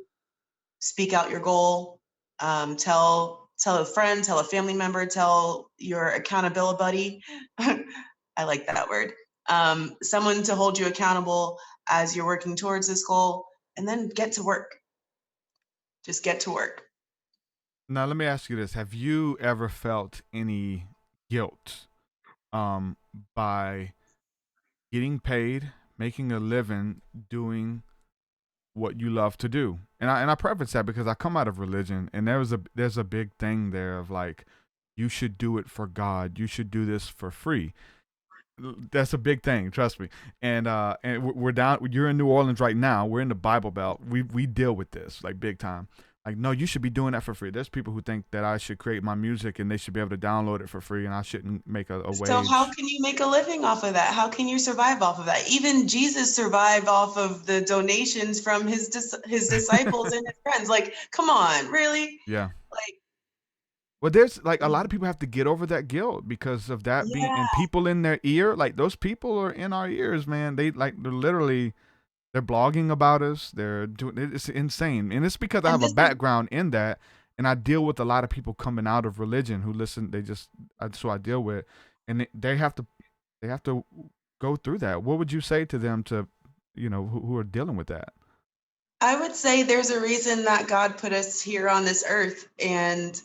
speak out your goal. Tell a friend, tell a family member, tell your accountability buddy. I like that word. Someone to hold you accountable as you're working towards this goal, and then get to work. Just get to work. Now, let me ask you this. Have you ever felt any guilt by getting paid, making a living, doing what you love to do? And I preface that because I come out of religion, and there's a big thing there of like, you should do it for God. You should do this for free. That's a big thing, trust me. And we're down. You're in New Orleans right now. We're in the Bible Belt. We deal with this like big time. Like, no, you should be doing that for free. There's people who think that I should create my music and they should be able to download it for free, and I shouldn't make a So how wage. can you make a living off of that? How can you survive off of that? Even Jesus survived off of the donations from his disciples and his friends. Like, come on, really? Yeah. Like, Well, there's like a lot of people have to get over that guilt because of that being, yeah. and people in their ear, like those people are in our ears, man. They're literally, they're blogging about us. They're doing, it's insane. And it's because I And have a this is background in that, and I deal with a lot of people coming out of religion who listen. That's who I deal with, and they have to go through that. What would you say to them, to, who are dealing with that? I would say there's a reason that God put us here on this earth. And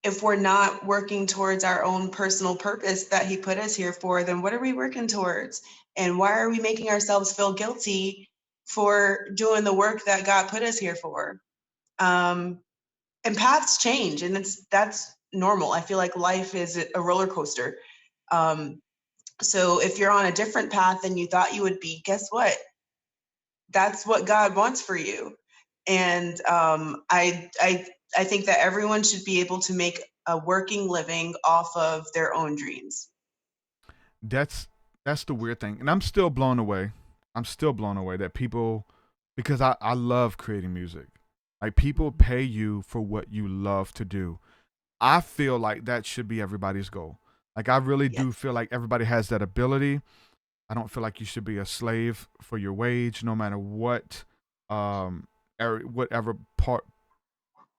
if we're not working towards our own personal purpose that he put us here for, then what are we working towards? And why are we making ourselves feel guilty for doing the work that God put us here for? And paths change, and that's normal. I feel like life is a roller coaster. So if you're on a different path than you thought you would be, guess what? That's what God wants for you. And I think that everyone should be able to make a working living off of their own dreams. That's that's the weird thing, and I'm still blown away. I'm still blown away that people, because I love creating music. Like, people pay you for what you love to do. I feel like that should be everybody's goal. Like, I really Yes. do feel like everybody has that ability. I don't feel like you should be a slave for your wage, no matter what, whatever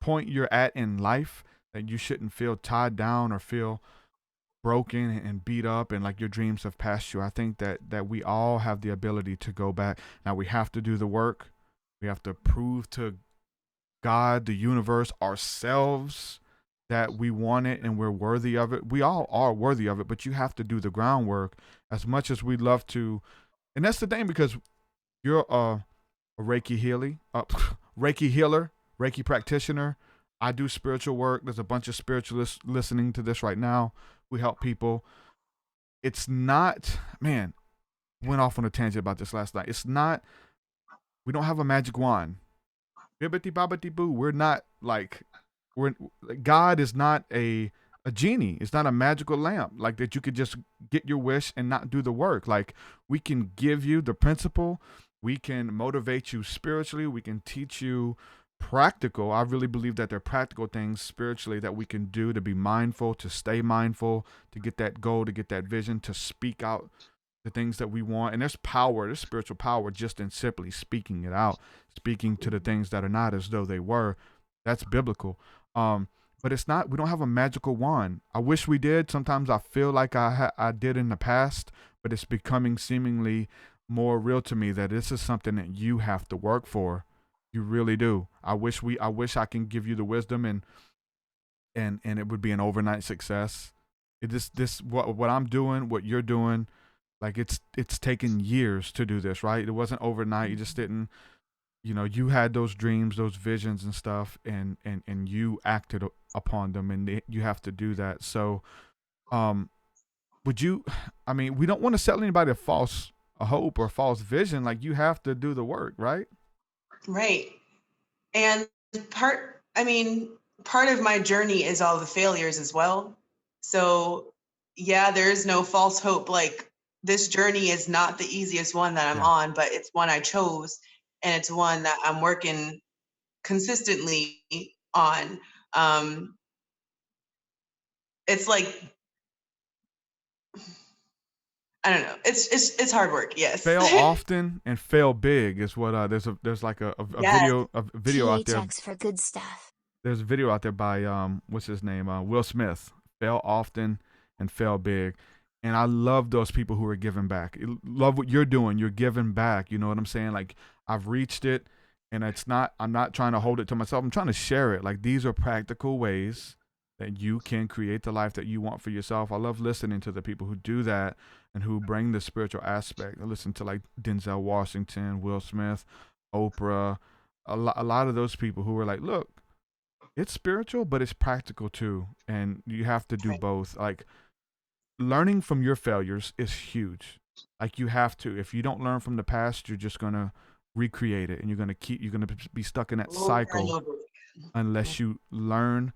point you're at in life. That you shouldn't feel tied down or feel broken and beat up and like your dreams have passed you. I think that we all have the ability to go back. Now we have to do the work. We have to prove to God, the universe, ourselves that we want it and we're worthy of it. We all are worthy of it, but you have to do the groundwork as much as we'd love to. And that's the thing, because you're a Reiki healer, Reiki healer, Reiki practitioner. I do spiritual work. There's a bunch of spiritualists listening to this right now. We help people. It's not, man, went off on a tangent about this last night. It's not, we don't have a magic wand. Bibbity bobbity boo. We're not like, we're, God is not a genie. It's not a magical lamp like that you could just get your wish and not do the work. Like, we can give you the principle. We can motivate you spiritually. We can teach you practical. I really believe that there are practical things spiritually that we can do to be mindful, to stay mindful, to get that goal, to get that vision, to speak out the things that we want. And there's power, there's spiritual power just in simply speaking it out, speaking to the things that are not as though they were. That's biblical. But it's not, we don't have a magical wand. I wish we did. Sometimes I feel like I did in the past, but it's becoming seemingly more real to me that this is something that you have to work for. You really do. I wish I can give you the wisdom, and it would be an overnight success. What I'm doing, what you're doing, like, it's taken years to do this, right? It wasn't overnight. You just didn't, you had those dreams, those visions and stuff, and you acted upon them, and you have to do that. So, would you, I mean, we don't want to sell anybody a hope or a false vision. Like, you have to do the work, right? Right. And I mean, part of my journey is all the failures as well. So, yeah, there is no false hope. Like, this journey is not the easiest one that I'm Yeah. on, but it's one I chose, and it's one that I'm working consistently on. It's like, I don't know. It's hard work. Yes. Fail often and fail big is what there's like Yes. a video out there. THX for good stuff. There's a video out there by what's his name, Will Smith. Fail often and fail big. And I love those people who are giving back. Love what you're doing. You're giving back. You know what I'm saying? Like, I've reached it, and I'm not trying to hold it to myself. I'm trying to share it. Like, these are practical ways that you can create the life that you want for yourself. I love listening to the people who do that and who bring the spiritual aspect. I listen to like Denzel Washington, Will Smith, Oprah, a lot of those people who are like, look, it's spiritual, but it's practical too, and you have to do Right. both. Like, learning from your failures is huge. Like you have to. If you don't learn from the past, you're just gonna recreate it, and you're gonna be stuck in that Over and cycle over. unless you learn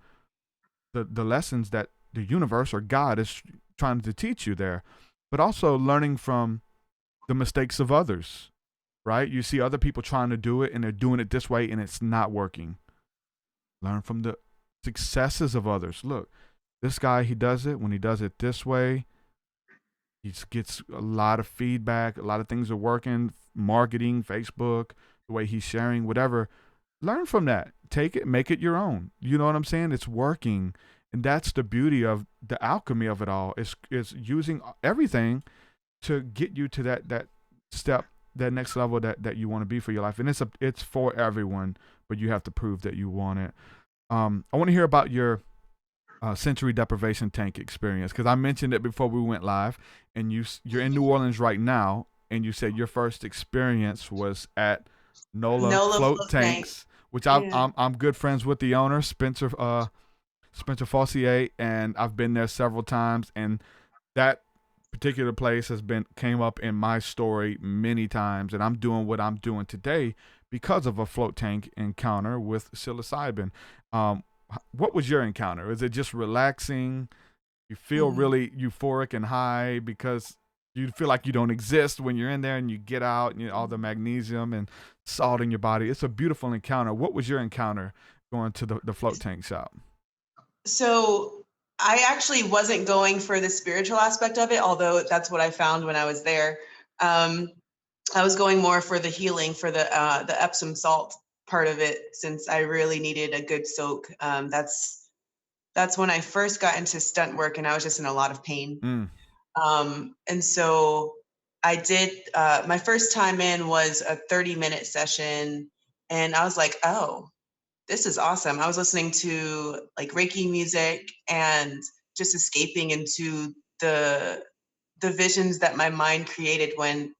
the lessons that the universe or God is trying to teach you there. But also learning from the mistakes of others, right? You see other people trying to do it and they're doing it this way and it's not working. Learn from the successes of others. Look, this guy, he does it. When he does it this way, he gets a lot of feedback. A lot of things are working. Marketing, Facebook, the way he's sharing, whatever. Learn from that. Take it, make it your own. You know what I'm saying? It's working. And that's the beauty of the alchemy of it all. Is using everything to get you to that step, that next level that you want to be for your life. And it's for everyone, but you have to prove that you want it. I want to hear about your sensory deprivation tank experience, because I mentioned it before we went live, and you're in New Orleans right now, and you said your first experience was at NOLA float tanks, which I'm good friends with the owner, Spencer Fossier, and I've been there several times, and that particular place came up in my story many times, and I'm doing what I'm doing today because of a float tank encounter with psilocybin. What was your encounter? Is it just relaxing? You feel really euphoric and high because you feel like you don't exist when you're in there, and you get out and all the magnesium and salt in your body. It's a beautiful encounter. What was your encounter going to the float tank shop? So I actually wasn't going for the spiritual aspect of it, although that's what I found when I was there. I was going more for the healing, for the Epsom salt part of it, since I really needed a good soak. That's when I first got into stunt work, and I was just in a lot of pain. And so I did, my first time in was a 30-minute session, and I was like, oh, this is awesome. I was listening to like Reiki music and just escaping into the visions that my mind created when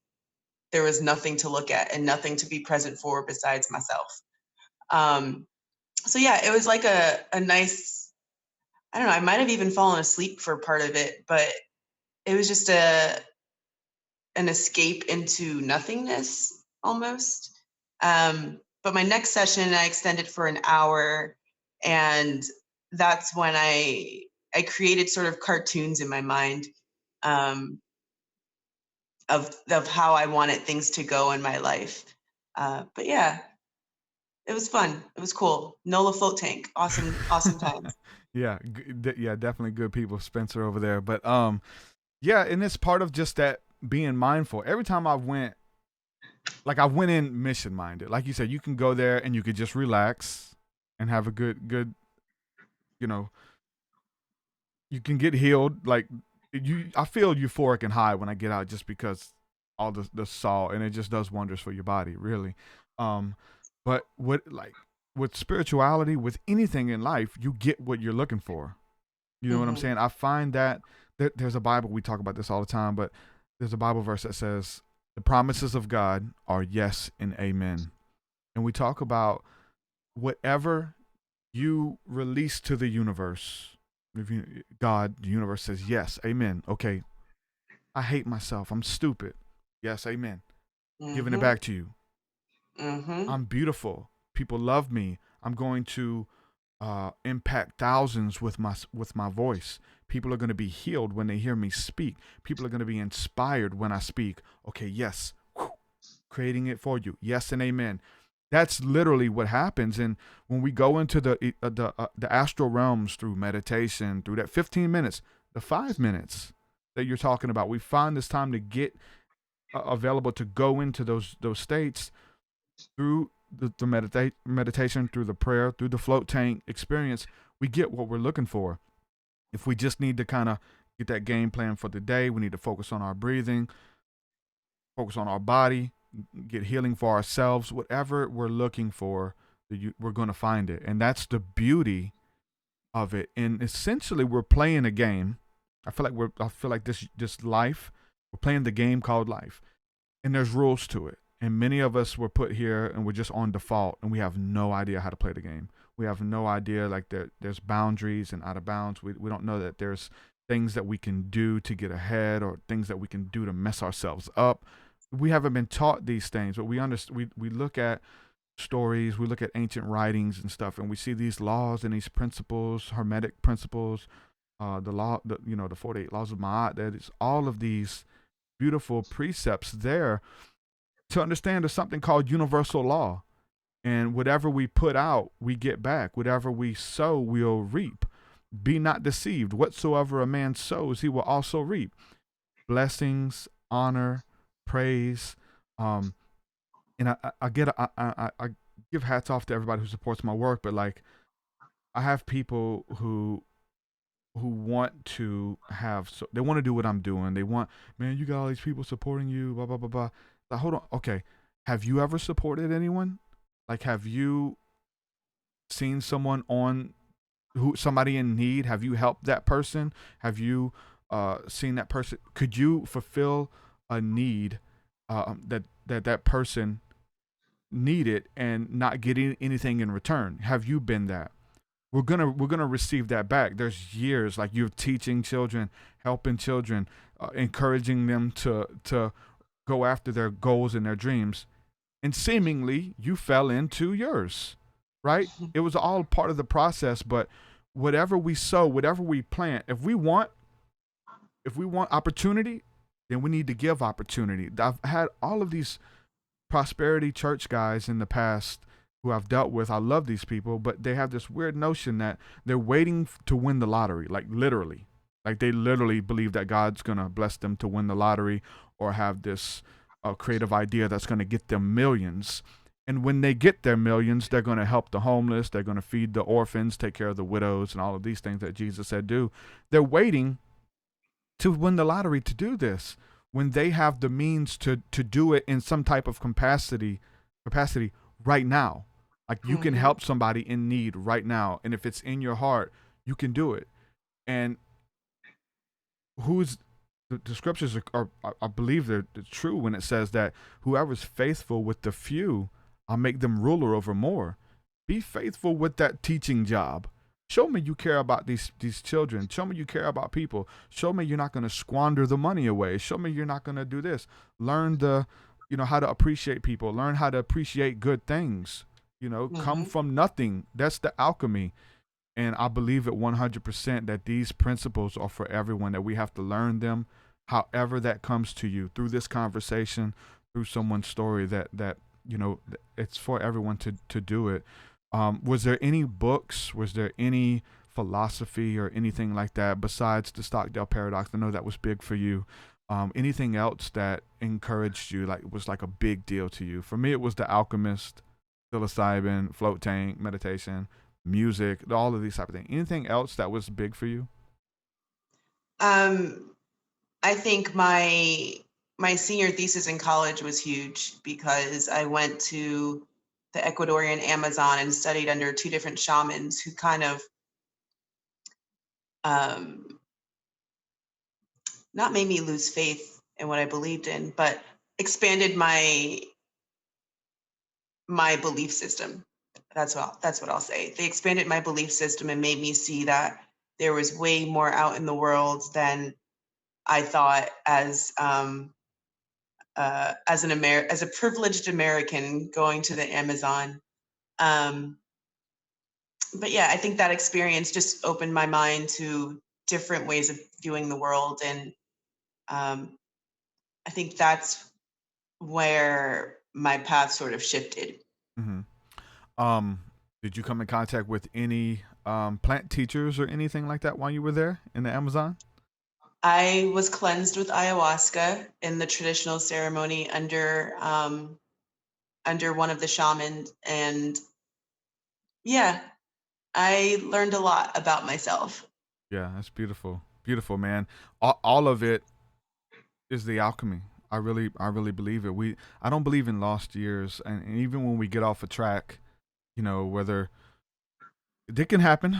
there was nothing to look at and nothing to be present for besides myself. So yeah, it was like a nice, I don't know, I might have even fallen asleep for part of it, but it was just an escape into nothingness almost. But my next session, I extended for an hour, and that's when I created sort of cartoons in my mind of how I wanted things to go in my life. But yeah, it was fun. It was cool. NOLA float tank, awesome times. Yeah, definitely good people, Spencer over there. But yeah, and it's part of just that being mindful. Every time I went in mission minded. Like you said, you can go there and you could just relax and have a good, you know, you can get healed. Like I feel euphoric and high when I get out, just because all the salt, and it just does wonders for your body, really. But with spirituality, with anything in life, you get what you're looking for. You know what I'm saying? I find that there's a Bible, we talk about this all the time, but there's a Bible verse that says, the promises of God are yes and amen. And we talk about whatever you release to the universe. God, the universe says, yes, amen. Okay, I hate myself. I'm stupid. Yes, amen. Giving it back to you. I'm beautiful. People love me. I'm going to impact thousands with my voice. People are going to be healed when they hear me speak. People are going to be inspired when I speak. Okay, yes. Creating it for you. Yes and amen. That's literally what happens. And when we go into the astral realms through meditation, through that 15 minutes, the 5 minutes that you're talking about, we find this time to get available to go into those states through the meditation, through the prayer, through the float tank experience. We get what we're looking for. If we just need to kind of get that game plan for the day, we need to focus on our breathing, focus on our body, get healing for ourselves. Whatever we're looking for, we're going to find it. And that's the beauty of it. And essentially, we're playing a game. I feel like this life, we're playing the game called life. And there's rules to it. And many of us were put here and we're just on default, and we have no idea how to play the game. We have no idea, like there's boundaries and out of bounds. We don't know that there's things that we can do to get ahead or things that we can do to mess ourselves up. We haven't been taught these things, but we look at stories, we look at ancient writings and stuff, and we see these laws and these principles, hermetic principles, the 48 laws of Ma'at. That is all of these beautiful precepts there to understand there's something called universal law. And whatever we put out, we get back. Whatever we sow, we'll reap. Be not deceived. Whatsoever a man sows, he will also reap. Blessings, honor, praise. And I give hats off to everybody who supports my work, but like I have people who want to have, so they want to do what I'm doing. They want, man, you got all these people supporting you, blah blah blah blah. Like, hold on, okay. Have you ever supported anyone? Like, have you seen someone somebody in need? Have you helped that person? Have you seen that person? Could you fulfill a need that person needed and not getting anything in return? Have you been that? We're gonna receive that back. There's years like you're teaching children, helping children, encouraging them to go after their goals and their dreams. And seemingly you fell into yours, right? It was all part of the process, but whatever we sow, whatever we plant, if we want opportunity, then we need to give opportunity. I've had all of these prosperity church guys in the past who I've dealt with. I love these people, but they have this weird notion that they're waiting to win the lottery, like literally. Like they literally believe that God's going to bless them to win the lottery or have this creative idea that's going to get them millions. And when they get their millions, they're going to help the homeless. They're going to feed the orphans, take care of the widows, and all of these things that Jesus said do. They're waiting to win the lottery to do this when they have the means to do it in some type of capacity right now. Like you can help somebody in need right now. And if it's in your heart, you can do it. And the scriptures are I believe they're true when it says that whoever's faithful with the few, I'll make them ruler over more. Be faithful with that teaching job. Show me you care about these children. Show me you care about people. Show me you're not going to squander the money away. Show me you're not going to do this. Learn how to appreciate people. Learn how to appreciate good things. Come from nothing. That's the alchemy. And I believe it 100% that these principles are for everyone, that we have to learn them, however that comes to you, through this conversation, through someone's story, that it's for everyone to do it. Was there any books? Was there any philosophy or anything like that besides the Stockdale paradox? I know that was big for you. Anything else that encouraged you, like was like a big deal to you? For me, it was The Alchemist, psilocybin, float tank, meditation, music, all of these type of things. Anything else that was big for you? I think my senior thesis in college was huge because I went to the Ecuadorian Amazon and studied under two different shamans who kind of not made me lose faith in what I believed in, but expanded my belief system. That's what I'll say. They expanded my belief system and made me see that there was way more out in the world than I thought as a privileged American going to the Amazon. But yeah, I think that experience just opened my mind to different ways of viewing the world. And I think that's where my path sort of shifted. Mm-hmm. Did you come in contact with any plant teachers or anything like that while you were there in the Amazon? I was cleansed with ayahuasca in the traditional ceremony under one of the shamans, and yeah, I learned a lot about myself. Yeah, that's beautiful. Beautiful, man. All of it is the alchemy. I really believe it. I don't believe in lost years, and even when we get off a track, whether it can happen.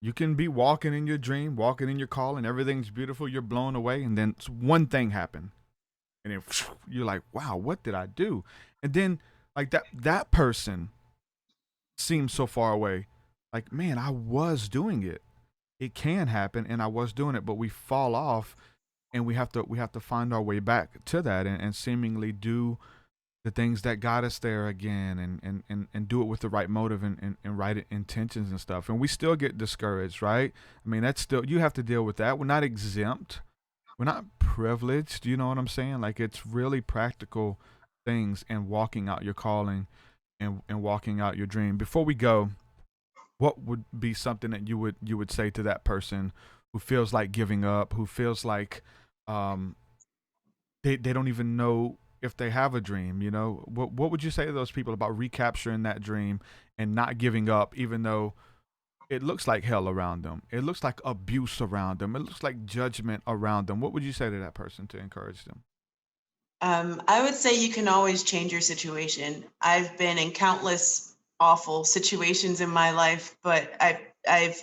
You can be walking in your dream, walking in your call, and everything's beautiful. You're blown away, and then one thing happened, and then you're like, "Wow, what did I do?" And then, like that person seems so far away. Like, man, I was doing it. it can happen, and I was doing it, but we fall off, and we have to find our way back to that, and seemingly do the things that got us there again, and do it with the right motive, and right intentions and stuff. And we still get discouraged, right? I mean, that's still, you have to deal with that. We're not exempt. We're not privileged. You know what I'm saying? Like, it's really practical things, and walking out your calling, and walking out your dream. Before we go, what would be something that you would say to that person who feels like giving up, who feels like um they don't even know if they have a dream? What would you say to those people about recapturing that dream and not giving up, even though it looks like hell around them, it looks like abuse around them, it looks like judgment around them? What would you say to that person to encourage them? I would say you can always change your situation. I've been in countless awful situations in my life, but I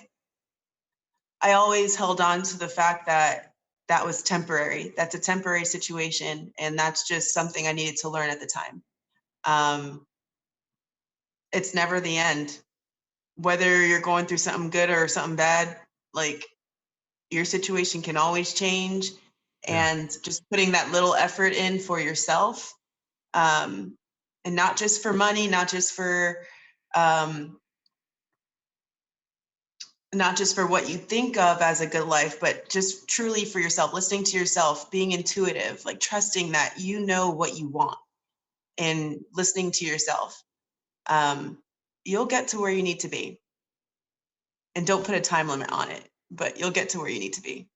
always held on to the fact that that was temporary. That's a temporary situation, and that's just something I needed to learn at the time. Um, it's never the end. Whether you're going through something good or something bad, like, your situation can always change, Yeah. and just putting that little effort in for yourself, and not just for money, um, not just for what you think of as a good life, but just truly for yourself, listening to yourself, being intuitive, like trusting that you know what you want, and listening to yourself. Um, you'll get to where you need to be. And don't put a time limit on it, but you'll get to where you need to be.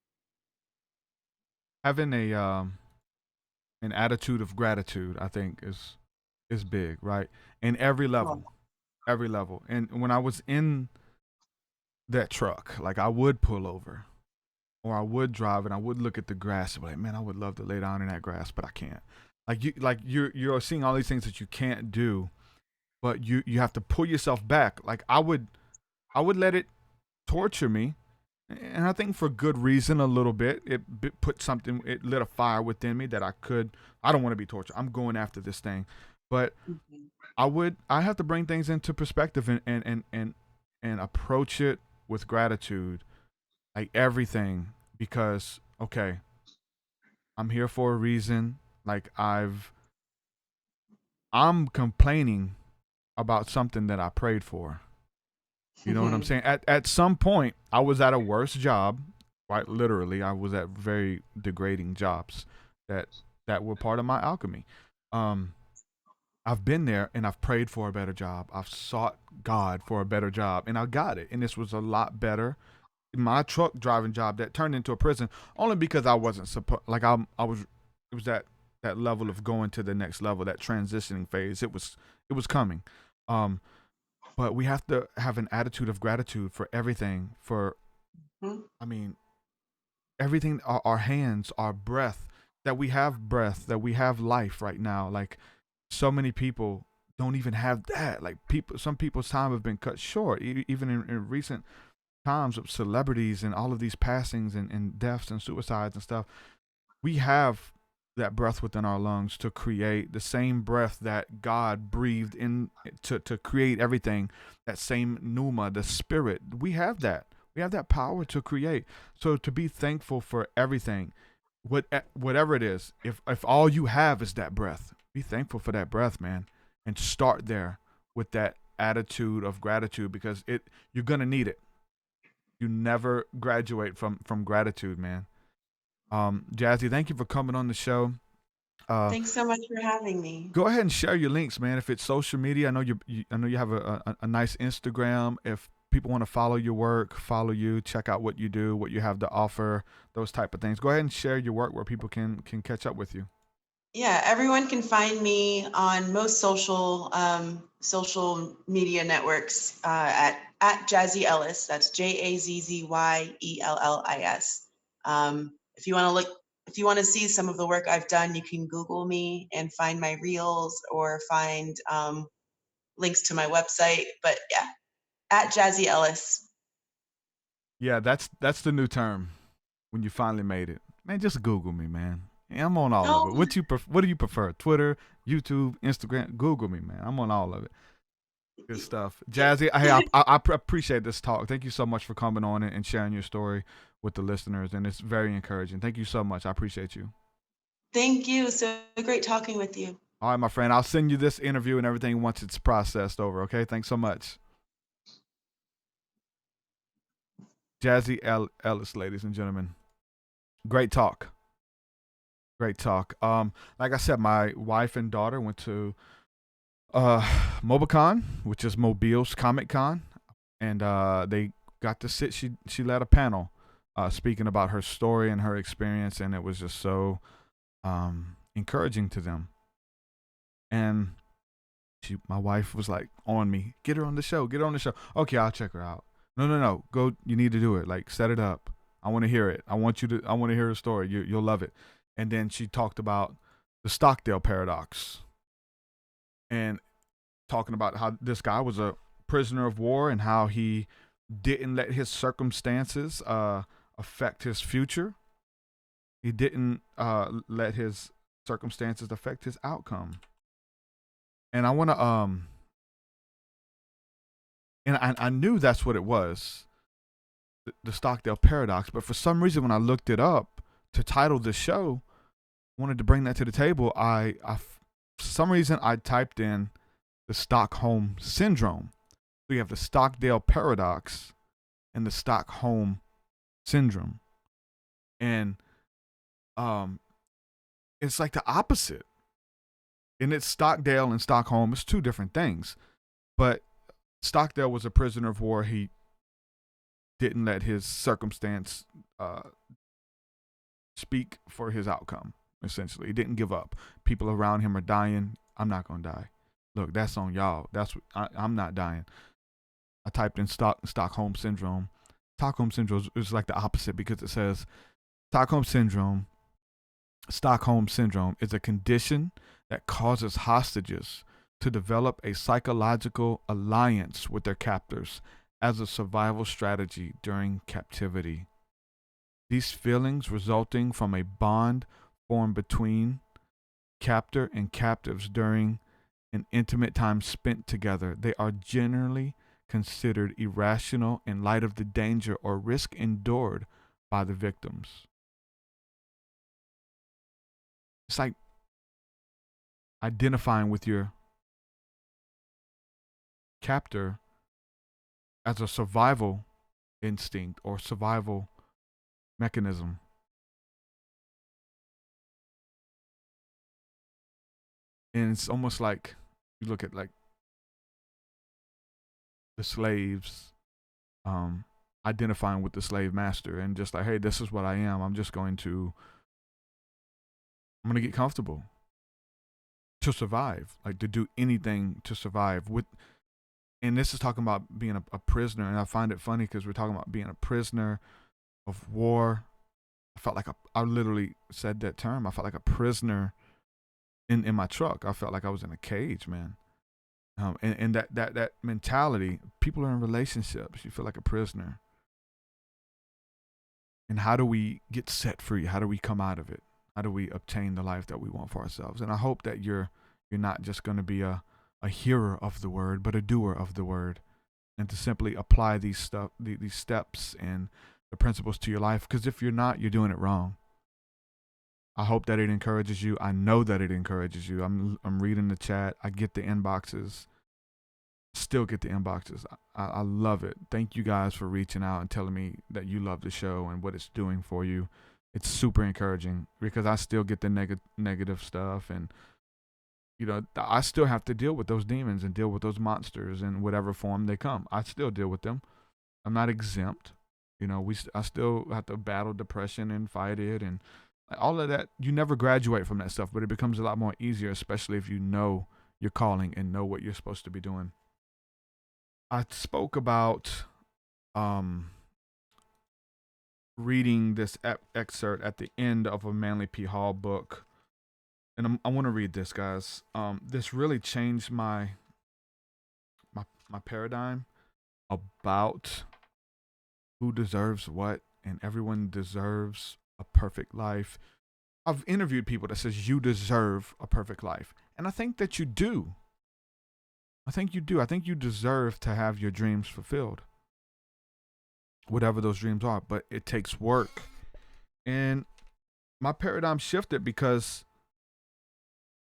Having an attitude of gratitude, I think, is big, right? In every Well, level, every level. And when I was in that truck, like, I would pull over, or I would drive, and I would look at the grass and be like, man, I would love to lay down in that grass, but I can't. You're seeing all these things that you can't do, but you have to pull yourself back. Like, I would let it torture me, and I think for good reason a little bit. It lit a fire within me that I don't want to be tortured. I'm going after this thing. But mhm. I have to bring things into perspective, and approach it with gratitude, like everything, because okay, I'm here for a reason. Like, I'm complaining about something that I prayed for. You know what I'm saying? At some point, I was at a worse job, right? Literally, I was at very degrading jobs that that were part of my alchemy. Um, I've been there, and I've prayed for a better job. I've sought God for a better job, and I got it. And this was a lot better. My truck driving job that turned into a prison, only because I wasn't supposed. Like, I was. It was that level of going to the next level, that transitioning phase. It was coming. Um, but we have to have an attitude of gratitude for everything. I mean, everything, our hands, our breath, that we have breath, that we have life right now. Like, so many people don't even have that. Like, some people's time have been cut short, even in recent times, of celebrities and all of these passings, and deaths and suicides and stuff. We have that breath within our lungs to create the same breath that God breathed in to create everything. That same pneuma, the spirit, we have that. We have that power to create. So to be thankful for everything, whatever it is. If all you have is that breath, be thankful for that breath, man, and start there with that attitude of gratitude, because you're gonna need it. You never graduate from gratitude, man. Jazzy, thank you for coming on the show. Thanks so much for having me. Go ahead and share your links, man. If it's social media, I know you have a nice Instagram. If people want to follow your work, follow you, check out what you do, what you have to offer, those type of things. Go ahead and share your work where people can catch up with you. Yeah, everyone can find me on most social media networks at Jazzy Ellis. That's JAZZYELLIS. If you want to if you want to see some of the work I've done, you can Google me and find my reels, or find links to my website. But yeah, at Jazzy Ellis. Yeah, that's the new term when you finally made it. Man, just Google me, man. Yeah, I'm on all of Oh, it. What do you prefer? Twitter, YouTube, Instagram? Google me, man. I'm on all of it. Good stuff. Jazzy, hey, I appreciate this talk. Thank you so much for coming on and sharing your story with the listeners. And it's very encouraging. Thank you so much. I appreciate you. Thank you. So great talking with you. All right, my friend. I'll send you this interview and everything once it's processed over. Okay. Thanks so much. Jazzy Ellis, ladies and gentlemen. Great talk. Great talk. Like I said, my wife and daughter went to MobiCon, which is Mobile's Comic Con, and they got to sit. She led a panel, speaking about her story and her experience, and it was just so encouraging to them. And my wife was like on me, get her on the show, get her on the show. Okay, I'll check her out. No, go. You need to do it. Like, set it up. I want to hear it. I want to hear her story. You'll love it. And then she talked about the Stockdale paradox, and talking about how this guy was a prisoner of war and how he didn't let his circumstances affect his future. He didn't let his circumstances affect his outcome. And I want to and I knew that's what it was, the Stockdale paradox, but for some reason when I looked it up to title the show, wanted to bring that to the table, for some reason I typed in the Stockholm syndrome. So you have the Stockdale paradox and the Stockholm syndrome. And it's like the opposite. And it's Stockdale and Stockholm. It's two different things. But Stockdale was a prisoner of war. He didn't let his circumstance speak for his outcome, essentially. He didn't give up. People around him are dying. I'm not going to die. Look, that's on y'all. I'm not dying. I typed in Stockholm syndrome. Stockholm syndrome is like the opposite, because it says Stockholm syndrome is a condition that causes hostages to develop a psychological alliance with their captors as a survival strategy during captivity. These feelings, resulting from a bond formed between captor and captives during an intimate time spent together, they are generally considered irrational in light of the danger or risk endured by the victims. It's like identifying with your captor as a survival instinct or survival mechanism. And it's almost like you look at like the slaves identifying with the slave master and just like, hey, this is what I am. I'm going to get comfortable to survive, like to do anything to survive. And this is talking about being a prisoner. And I find it funny because we're talking about being a prisoner of war. I felt like I literally said that term. I felt like a prisoner in my truck. I felt like I was in a cage, man. And that mentality, people are in relationships. You feel like a prisoner. And how do we get set free? How do we come out of it? How do we obtain the life that we want for ourselves? And I hope that you're not just going to be a hearer of the word, but a doer of the word, and to simply apply these steps and the principles to your life. Because if you're not, you're doing it wrong. I hope that it encourages you. I know that it encourages you. I'm reading the chat. I get the inboxes. Still get the inboxes. I love it. Thank you guys for reaching out and telling me that you love the show and what it's doing for you. It's super encouraging, because I still get the negative stuff, and I still have to deal with those demons and deal with those monsters in whatever form they come. I still deal with them. I'm not exempt. I still have to battle depression and fight it and all of that. You never graduate from that stuff, but it becomes a lot more easier, especially if you know your calling and know what you're supposed to be doing. I spoke about reading this excerpt at the end of a Manly P. Hall book. And I want to read this, guys. This really changed my paradigm about who deserves what, and everyone deserves a perfect life. I've interviewed people that says you deserve a perfect life, and I think that you do. I think you do. I think you deserve to have your dreams fulfilled, whatever those dreams are, but it takes work. And my paradigm shifted because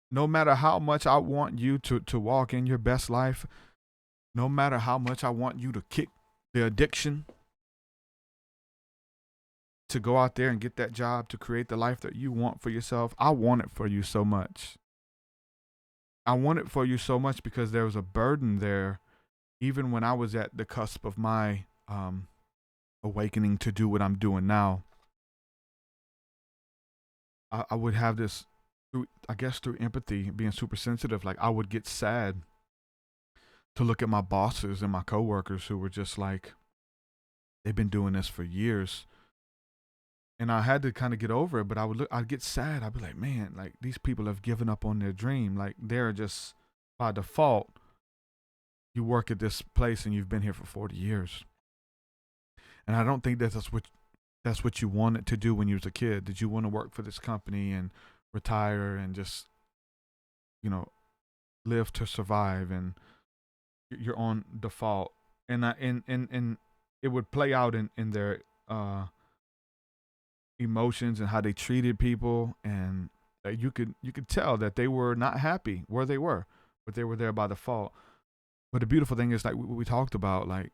no matter how much I want you to walk in your best life, no matter how much I want you to kick the addiction, to go out there and get that job, to create the life that you want for yourself, I want it for you so much. I want it for you so much because there was a burden there, even when I was at the cusp of my awakening to do what I'm doing now. I would have this, I guess through empathy, being super sensitive, like I would get sad to look at my bosses and my coworkers who were just like, they've been doing this for years. And I had to kind of get over it, but I'd get sad. I'd be like, man, like these people have given up on their dream. Like they're just, by default, you work at this place and you've been here for 40 years. And I don't think that's what you wanted to do when you was a kid. Did you want to work for this company and retire and just, live to survive, and you're on default? And it would play out in their emotions and how they treated people, and you could tell that they were not happy where they were, but they were there by default. But the beautiful thing is, like we talked about, like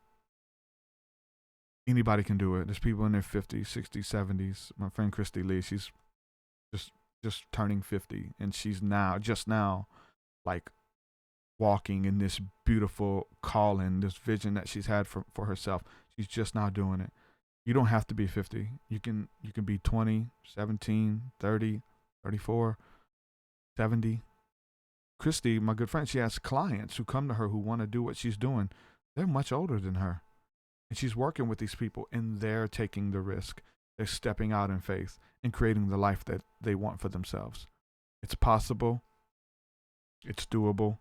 anybody can do it. There's people in their 50s, 60s, 70s. My friend Christy Lee, she's just turning 50, and she's just now like walking in this beautiful calling, this vision that she's had for herself. She's just now doing it. You don't have to be 50. You can be 20, 17, 30, 34, 70. Christy, my good friend, she has clients who come to her who want to do what she's doing. They're much older than her. And she's working with these people, and they're taking the risk. They're stepping out in faith and creating the life that they want for themselves. It's possible. It's doable.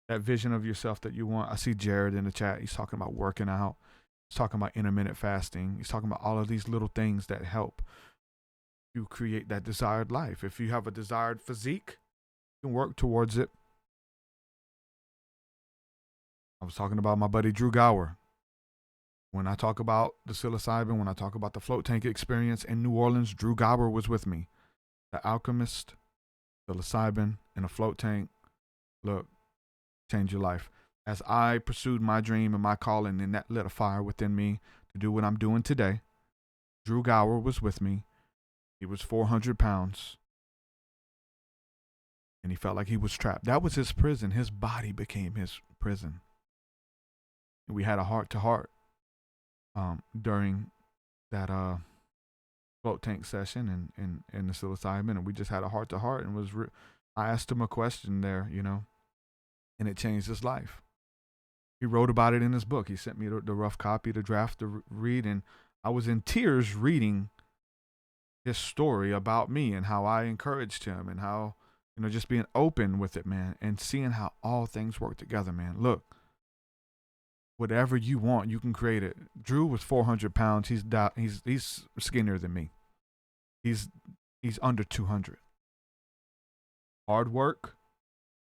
That vision of yourself that you want. I see Jared in the chat. He's talking about working out. He's talking about intermittent fasting. He's talking about all of these little things that help you create that desired life. If you have a desired physique, you can work towards it. I was talking about my buddy Drew Gower. When I talk about the psilocybin, when I talk about the float tank experience in New Orleans, Drew Gower was with me. The alchemist, psilocybin, and a float tank. Look, change your life. As I pursued my dream and my calling, and that lit a fire within me to do what I'm doing today, Drew Gower was with me. He was 400 pounds. And he felt like he was trapped. That was his prison. His body became his prison. And we had a heart-to-heart during that float tank session and the psilocybin, and we just had a heart-to-heart, and I asked him a question there, and it changed his life. He wrote about it in his book. He sent me the rough copy, the draft to read, and I was in tears reading his story about me and how I encouraged him and how, just being open with it, man, and seeing how all things work together, man. Look, whatever you want, you can create it. Drew was 400 pounds. He's skinnier than me. He's under 200. Hard work,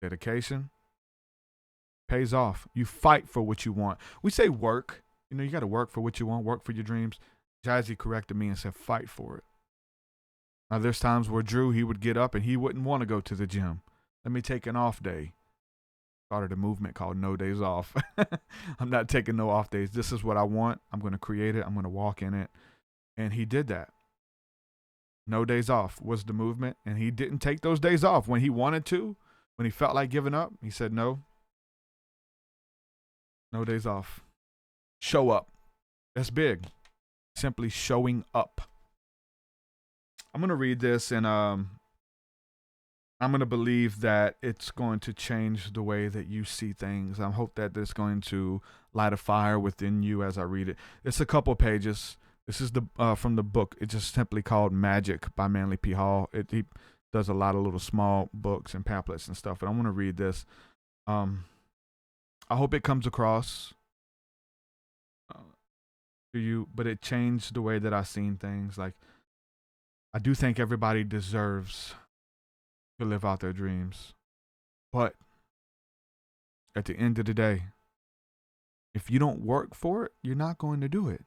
dedication, pays off. You fight for what you want. We say work. You got to work for what you want, work for your dreams. Jazzy corrected me and said, fight for it. Now, there's times where Drew, he would get up and he wouldn't want to go to the gym. Let me take an off day. Started a movement called No Days Off. I'm not taking no off days. This is what I want. I'm going to create it. I'm going to walk in it. And he did that. No Days Off was the movement. And he didn't take those days off when he wanted to. When he felt like giving up, he said no. No days off. Show up. That's big. Simply showing up. I'm going to read this, and I'm going to believe that it's going to change the way that you see things. I hope that it's going to light a fire within you as I read it. It's a couple pages. This is from the book. It's just simply called Magic by Manly P. Hall. He does a lot of little small books and pamphlets and stuff, but I want to read this. I hope it comes across to you, but it changed the way that I've seen things. Like, I do think everybody deserves to live out their dreams, but at the end of the day, if you don't work for it, you're not going to do it.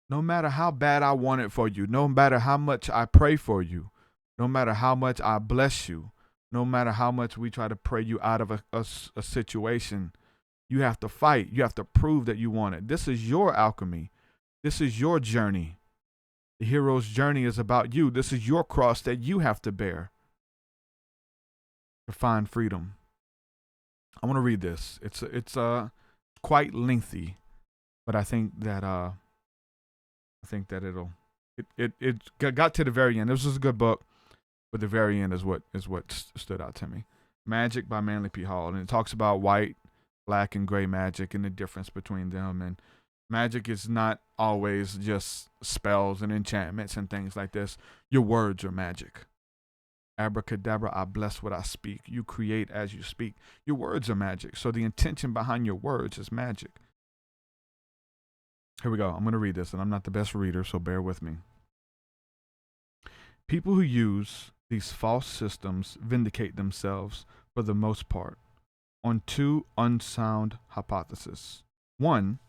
No matter how bad I want it for you, no matter how much I pray for you, no matter how much I bless you, no matter how much we try to pray you out of a situation, you have to fight. You have to prove that you want it. This is your alchemy. This is your journey. The hero's journey is about you. This is your cross that you have to bear to find freedom. I want to read this. It's quite lengthy, but I think that it got to the very end. This was a good book, but the very end is what stood out to me. Magic by Manly P. Hall, and it talks about white, black, and gray magic and the difference between them. And magic is not always just spells and enchantments and things like this. Your words are magic. Abracadabra, I bless what I speak. You create as you speak. Your words are magic. So the intention behind your words is magic. Here we go. I'm going to read this, and I'm not the best reader, so bear with me. People who use these false systems vindicate themselves, for the most part, on two unsound hypotheses. One,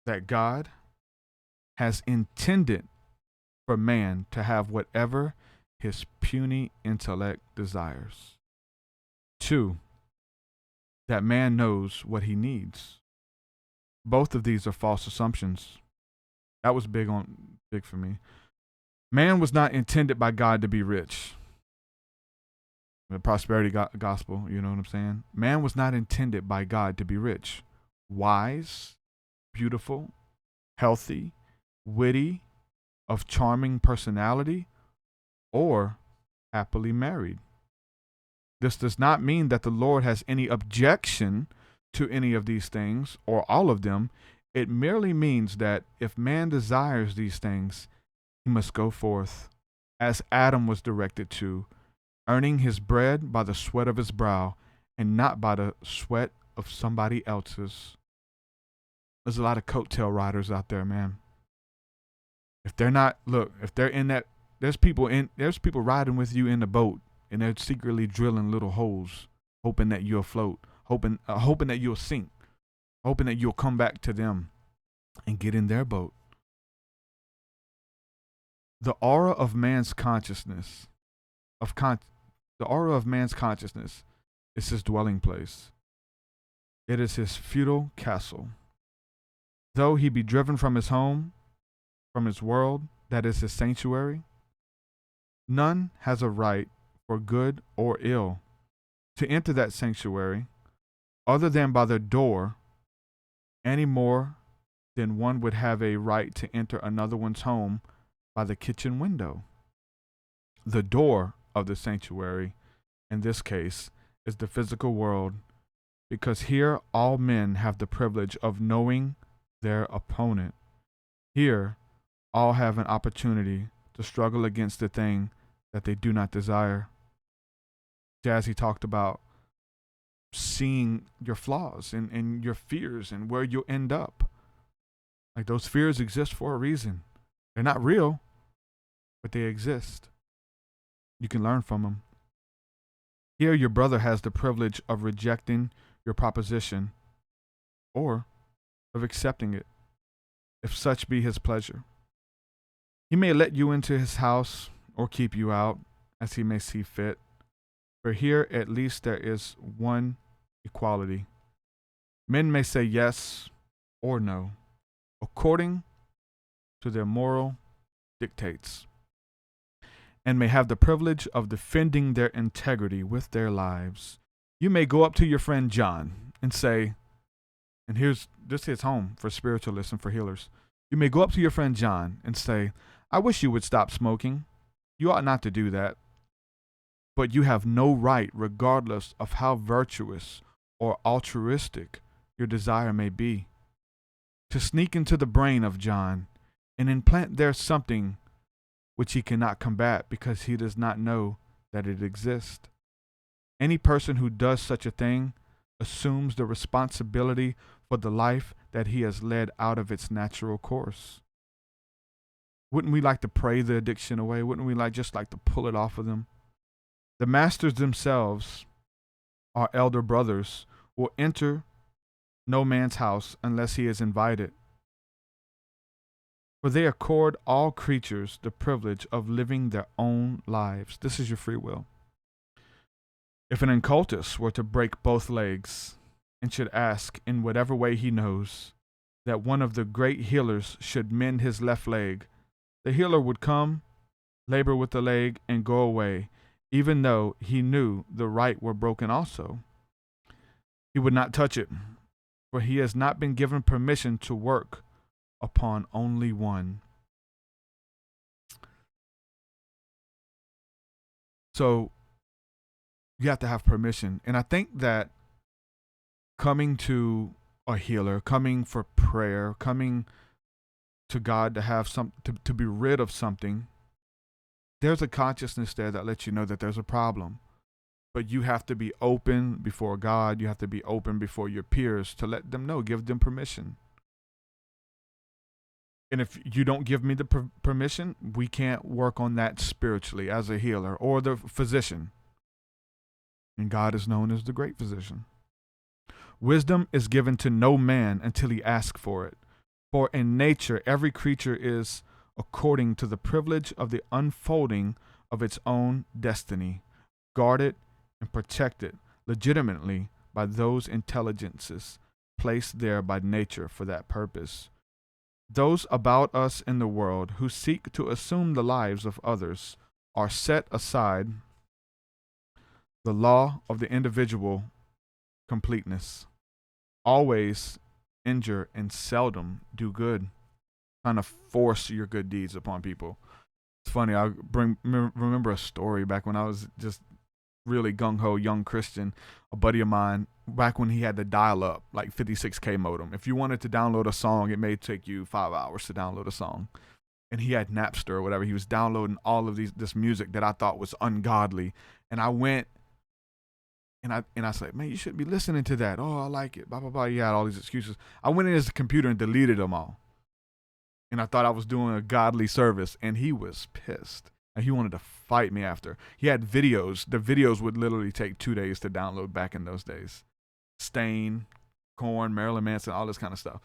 that God has intended for man to have whatever his puny intellect desires. Two, that man knows what he needs. Both of these are false assumptions. That was big for me. Man was not intended by God to be rich. The prosperity gospel, you know what I'm saying? Man was not intended by God to be rich. Wise, beautiful, healthy, witty, of charming personality, or happily married. This does not mean that the Lord has any objection to any of these things or all of them. It merely means that if man desires these things, he must go forth, as Adam was directed to, earning his bread by the sweat of his brow and not by the sweat of somebody else's. There's a lot of coattail riders out there, man. If they're not, look, if they're in that, there's people riding with you in the boat, and they're secretly drilling little holes, hoping that you'll float, hoping that you'll sink, hoping that you'll come back to them and get in their boat. The aura of man's consciousness, the aura of man's consciousness is his dwelling place. It is his feudal castle. Though he be driven from his home, from his world, that is his sanctuary, none has a right, for good or ill, to enter that sanctuary other than by the door, any more than one would have a right to enter another one's home by the kitchen window. The door of the sanctuary, in this case, is the physical world, because here all men have the privilege of knowing their opponent. Here, all have an opportunity to struggle against the thing that they do not desire. Jazzy talked about seeing your flaws and your fears and where you'll end up. Like, those fears exist for a reason. They're not real, but they exist. You can learn from them. Here, your brother has the privilege of rejecting your proposition or of accepting it, if such be his pleasure. He may let you into his house or keep you out, as he may see fit. For here, at least, there is one equality. Men may say yes or no, according to their moral dictates, and may have the privilege of defending their integrity with their lives. You may go up to your friend John and say, and this hits home for spiritualists and for healers. You may go up to your friend John and say, I wish you would stop smoking. You ought not to do that. But you have no right, regardless of how virtuous or altruistic your desire may be, to sneak into the brain of John and implant there something which he cannot combat because he does not know that it exists. Any person who does such a thing assumes the responsibility for the life that he has led out of its natural course. Wouldn't we like to pray the addiction away? Wouldn't we just like to pull it off of them? The masters themselves our elder brothers, will enter no man's house unless he is invited. For they accord all creatures the privilege of living their own lives. This is your free will. If an occultist were to break both legs and should ask in whatever way he knows that one of the great healers should mend his left leg, the healer would come, labor with the leg, and go away, even though he knew the right were broken also. He would not touch it, for he has not been given permission to work upon only one. So you have to have permission. And I think that coming to a healer, coming for prayer, coming to God to have to be rid of something, there's a consciousness there that lets you know that there's a problem. But you have to be open before God. You have to be open before your peers to let them know, give them permission. And if you don't give me the permission, we can't work on that spiritually as a healer or the physician. And God is known as the great physician. Wisdom is given to no man until he asks for it. For in nature, every creature is according to the privilege of the unfolding of its own destiny, guarded and protected legitimately by those intelligences placed there by nature for that purpose. Those about us in the world who seek to assume the lives of others are set aside the law of the individual completeness. Always injure and seldom do good. Trying to force your good deeds upon people. It's funny, I remember a story back when I was just really gung-ho young Christian. A buddy of mine, back when he had the dial-up, like 56K modem. If you wanted to download a song, it may take you 5 hours to download a song. And he had Napster or whatever. He was downloading all of this music that I thought was ungodly. And I went and I said, man, you should be listening to that. Oh, I like it. Blah, blah, blah. He had all these excuses. I went in his computer and deleted them all. And I thought I was doing a godly service. And he was pissed. And he wanted to fight me after. He had videos. The videos would literally take 2 days to download back in those days. Stain, Korn, Marilyn Manson, all this kind of stuff.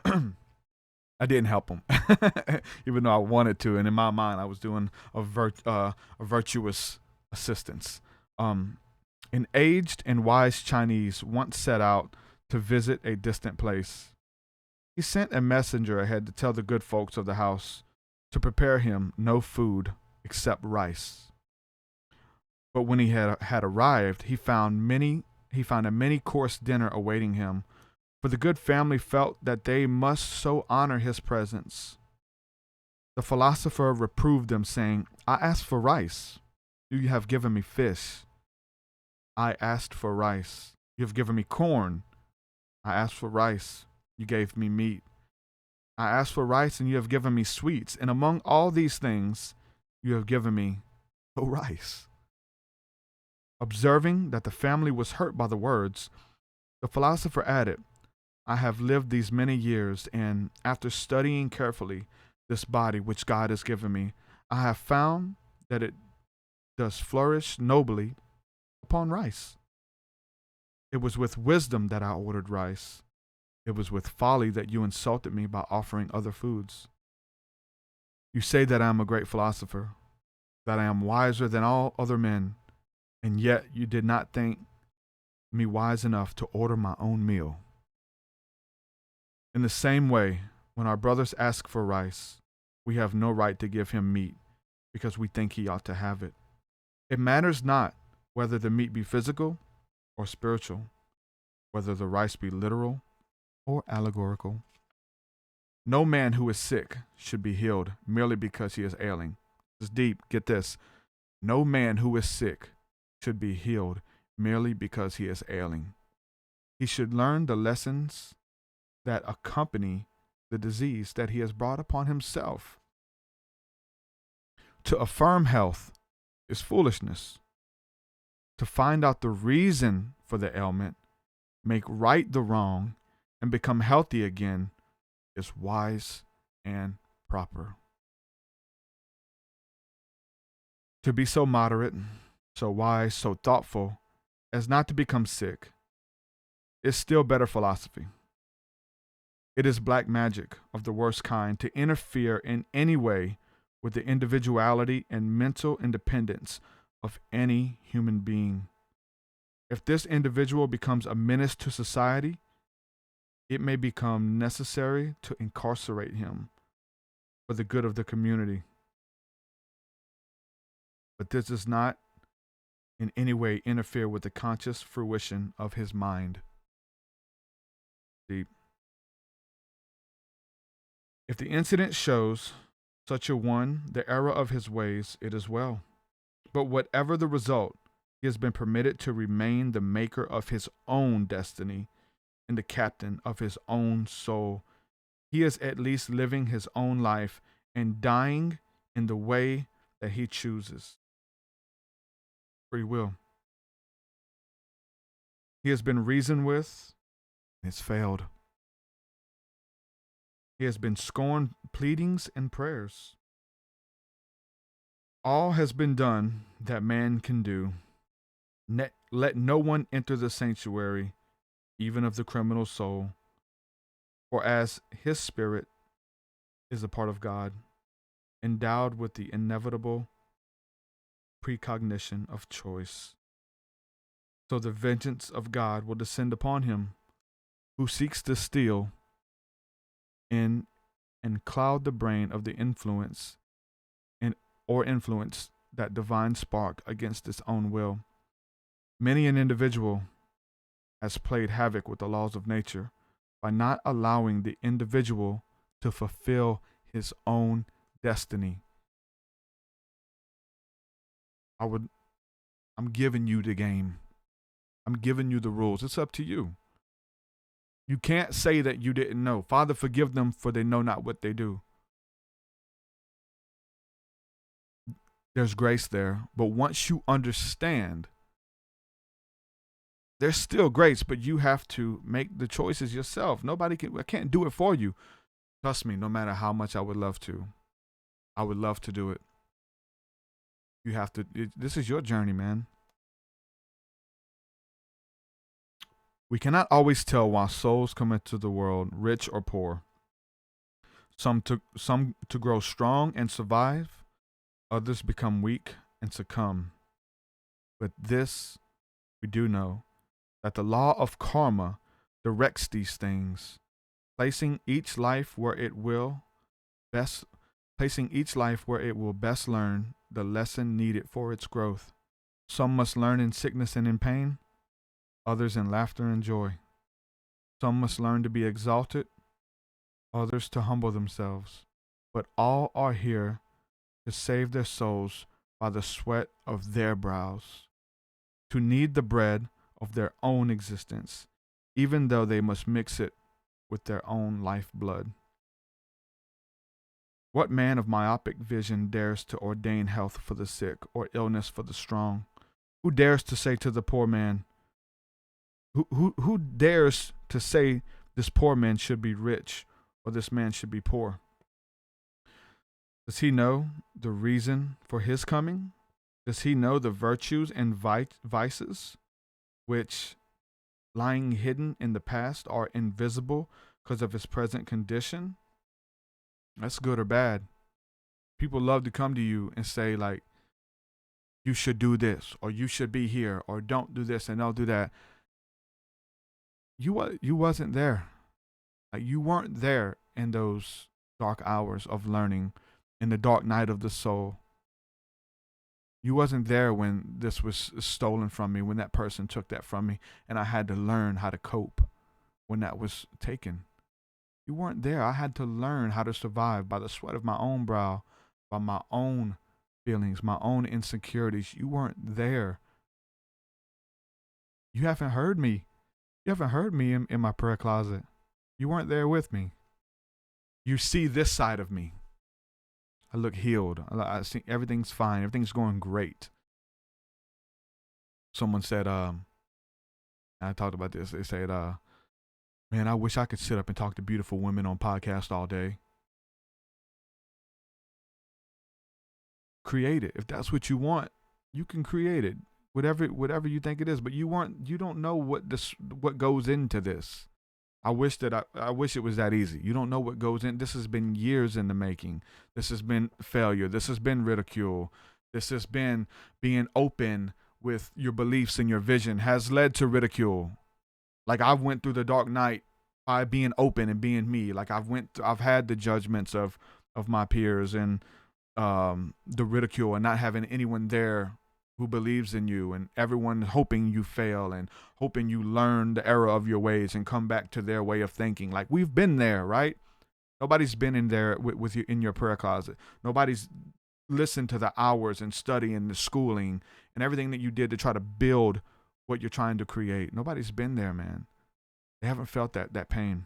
I didn't help him, even though I wanted to. And in my mind, I was doing a virtuous assistance. An aged and wise Chinese once set out to visit a distant place. He sent a messenger ahead to tell the good folks of the house to prepare him no food except rice. But when he had arrived, he found a many-course dinner awaiting him, for the good family felt that they must so honor his presence. The philosopher reproved them, saying, I asked for rice. You have given me fish. I asked for rice. You have given me corn. I asked for rice. You gave me meat. I asked for rice, and you have given me sweets. And among all these things, you have given me no rice. Observing that the family was hurt by the words, the philosopher added, I have lived these many years, and after studying carefully this body which God has given me, I have found that it does flourish nobly upon rice. It was with wisdom that I ordered rice. It was with folly that you insulted me by offering other foods. You say that I am a great philosopher, that I am wiser than all other men, and yet you did not think me wise enough to order my own meal. In the same way, when our brothers ask for rice, we have no right to give him meat because we think he ought to have it. It matters not whether the meat be physical or spiritual, whether the rice be literal or allegorical. No man who is sick should be healed merely because he is ailing. This is deep. Get this. No man who is sick should be healed merely because he is ailing. He should learn the lessons that accompany the disease that he has brought upon himself. To affirm health is foolishness. To find out the reason for the ailment, make right the wrong, and become healthy again is wise and proper. To be so moderate, so wise, so thoughtful as not to become sick is still better philosophy. It is black magic of the worst kind to interfere in any way with the individuality and mental independence of any human being. If this individual becomes a menace to society, it may become necessary to incarcerate him for the good of the community. But this does not in any way interfere with the conscious fruition of his mind. Deep. If the incident shows such a one the error of his ways, it is well. But whatever the result, he has been permitted to remain the maker of his own destiny and the captain of his own soul. He is at least living his own life and dying in the way that he chooses. Free will. He has been reasoned with and has failed. He has been scorned pleadings and prayers. All has been done that man can do. Let no one enter the sanctuary, even of the criminal soul, for as his spirit is a part of God, endowed with the inevitable precognition of choice, so the vengeance of God will descend upon him who seeks to steal in and cloud the brain of the influence that divine spark against its own will. Many an individual has played havoc with the laws of nature by not allowing the individual to fulfill his own destiny. I'm giving you the game. I'm giving you the rules. It's up to you. You can't say that you didn't know. Father, forgive them, for they know not what they do. There's grace there. But once you understand, there's still grace, but you have to make the choices yourself. I can't do it for you. Trust me, no matter how much I would love to do it. You have to, this is your journey, man. We cannot always tell why souls come into the world rich or poor. Some to grow strong and survive, others become weak and succumb. But this we do know, that the law of karma directs these things, placing each life where it will best learn the lesson needed for its growth. Some must learn in sickness and in pain, others in laughter and joy. Some must learn to be exalted, others to humble themselves. But all are here to save their souls by the sweat of their brows, to knead the bread of their own existence, even though they must mix it with their own lifeblood. What man of myopic vision dares to ordain health for the sick or illness for the strong? Who dares to say to the poor man, who dares to say this poor man should be rich or this man should be poor? Does he know the reason for his coming? Does he know the virtues and vices which, lying hidden in the past, are invisible because of his present condition? That's good or bad. People love to come to you and say, like, you should do this, or you should be here, or don't do this and don't do that. You wasn't there. Like, you weren't there in those dark hours of learning, in the dark night of the soul. You wasn't there when this was stolen from me, when that person took that from me, and I had to learn how to cope when that was taken. You weren't there. I had to learn how to survive by the sweat of my own brow, by my own feelings, my own insecurities. You weren't there. You haven't heard me. You haven't heard me in my prayer closet. You weren't there with me. You see this side of me. I look healed. I see everything's fine. Everything's going great. Someone said, I talked about this. They said, man, I wish I could sit up and talk to beautiful women on podcast all day. Create it. If that's what you want, you can create it. whatever you think it is, but you don't know what goes into this. I wish it was that easy. You don't know what goes in. This has been years in the making. This has been failure. This has been ridicule. This has been being open with your beliefs and your vision has led to ridicule. Like I went through the dark night by being open and being me. Like I've had the judgments of my peers and the ridicule and not having anyone there who believes in you and everyone hoping you fail and hoping you learn the error of your ways and come back to their way of thinking. Like we've been there, right? Nobody's been in there with you in your prayer closet. Nobody's listened to the hours and study and the schooling and everything that you did to try to build what you're trying to create. Nobody's been there, man. They haven't felt that pain.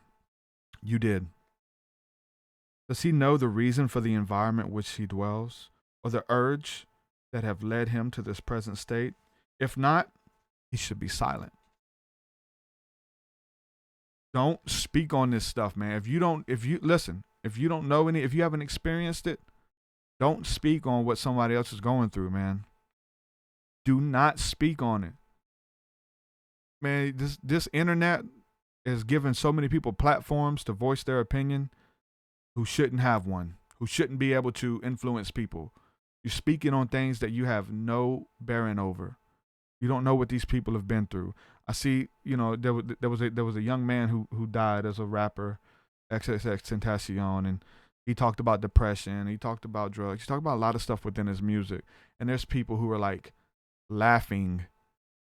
You did. Does he know the reason for the environment which he dwells, or the urge that have led him to this present state? If not, he should be silent. Don't speak on this stuff, man. If you don't know if you haven't experienced it, don't speak on what somebody else is going through, man. Do not speak on it. Man, this internet is giving so many people platforms to voice their opinion who shouldn't have one, who shouldn't be able to influence people. You're speaking on things that you have no bearing over. You don't know what these people have been through. I see, there was a young man who died as a rapper, XXXTentacion, and he talked about depression. He talked about drugs. He talked about a lot of stuff within his music. And there's people who are like laughing,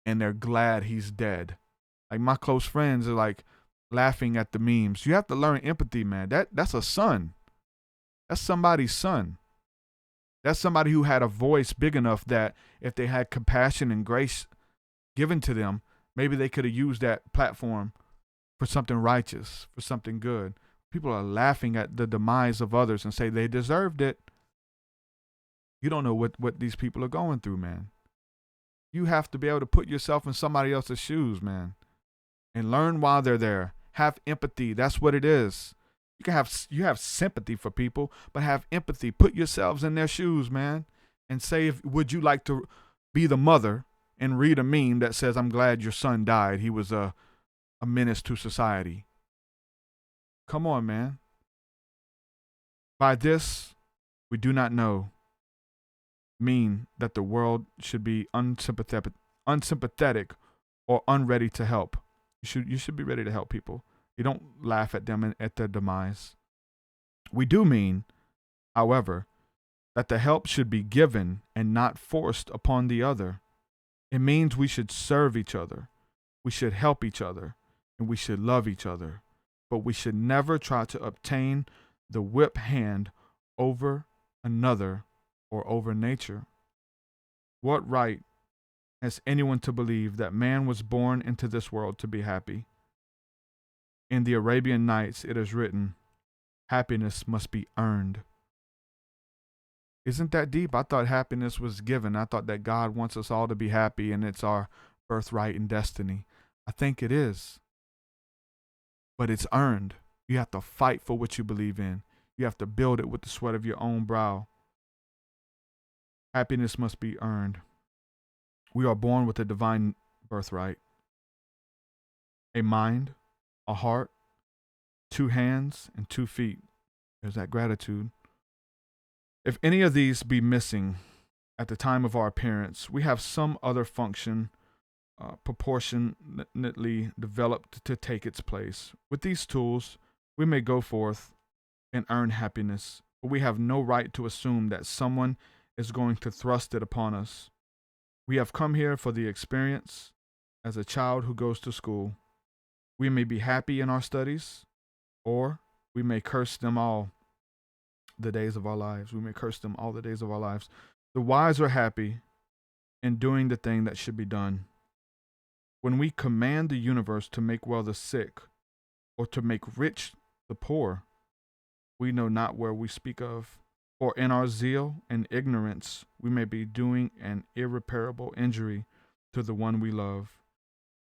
and they're glad he's dead. Like my close friends are like laughing at the memes. You have to learn empathy, man. That's a son. That's somebody's son. That's somebody who had a voice big enough that if they had compassion and grace given to them, maybe they could have used that platform for something righteous, for something good. People are laughing at the demise of others and say they deserved it. You don't know what these people are going through, man. You have to be able to put yourself in somebody else's shoes, man, and learn while they're there. Have empathy. That's what it is. You have sympathy for people, but have empathy. Put yourselves in their shoes, man, and say, would you like to be the mother and read a meme that says, "I'm glad your son died. He was a menace to society." Come on, man. By this, we do not know mean that the world should be unsympathetic or unready to help. You should be ready to help people. You don't laugh at them and at their demise. We do mean, however, that the help should be given and not forced upon the other. It means we should serve each other, we should help each other, and we should love each other. But we should never try to obtain the whip hand over another or over nature. What right has anyone to believe that man was born into this world to be happy? In the Arabian Nights, it is written, happiness must be earned. Isn't that deep? I thought happiness was given. I thought that God wants us all to be happy and it's our birthright and destiny. I think it is. But it's earned. You have to fight for what you believe in. You have to build it with the sweat of your own brow. Happiness must be earned. We are born with a divine birthright. A mind, a heart, 2 hands, and 2 feet. There's that gratitude. If any of these be missing at the time of our appearance, we have some other function proportionately developed to take its place. With these tools, we may go forth and earn happiness, but we have no right to assume that someone is going to thrust it upon us. We have come here for the experience as a child who goes to school. We may be happy in our studies, or we may curse them all the days of our lives. We may curse them all the days of our lives. The wise are happy in doing the thing that should be done. When we command the universe to make well the sick, or to make rich the poor, we know not where we speak of. For in our zeal and ignorance, we may be doing an irreparable injury to the one we love.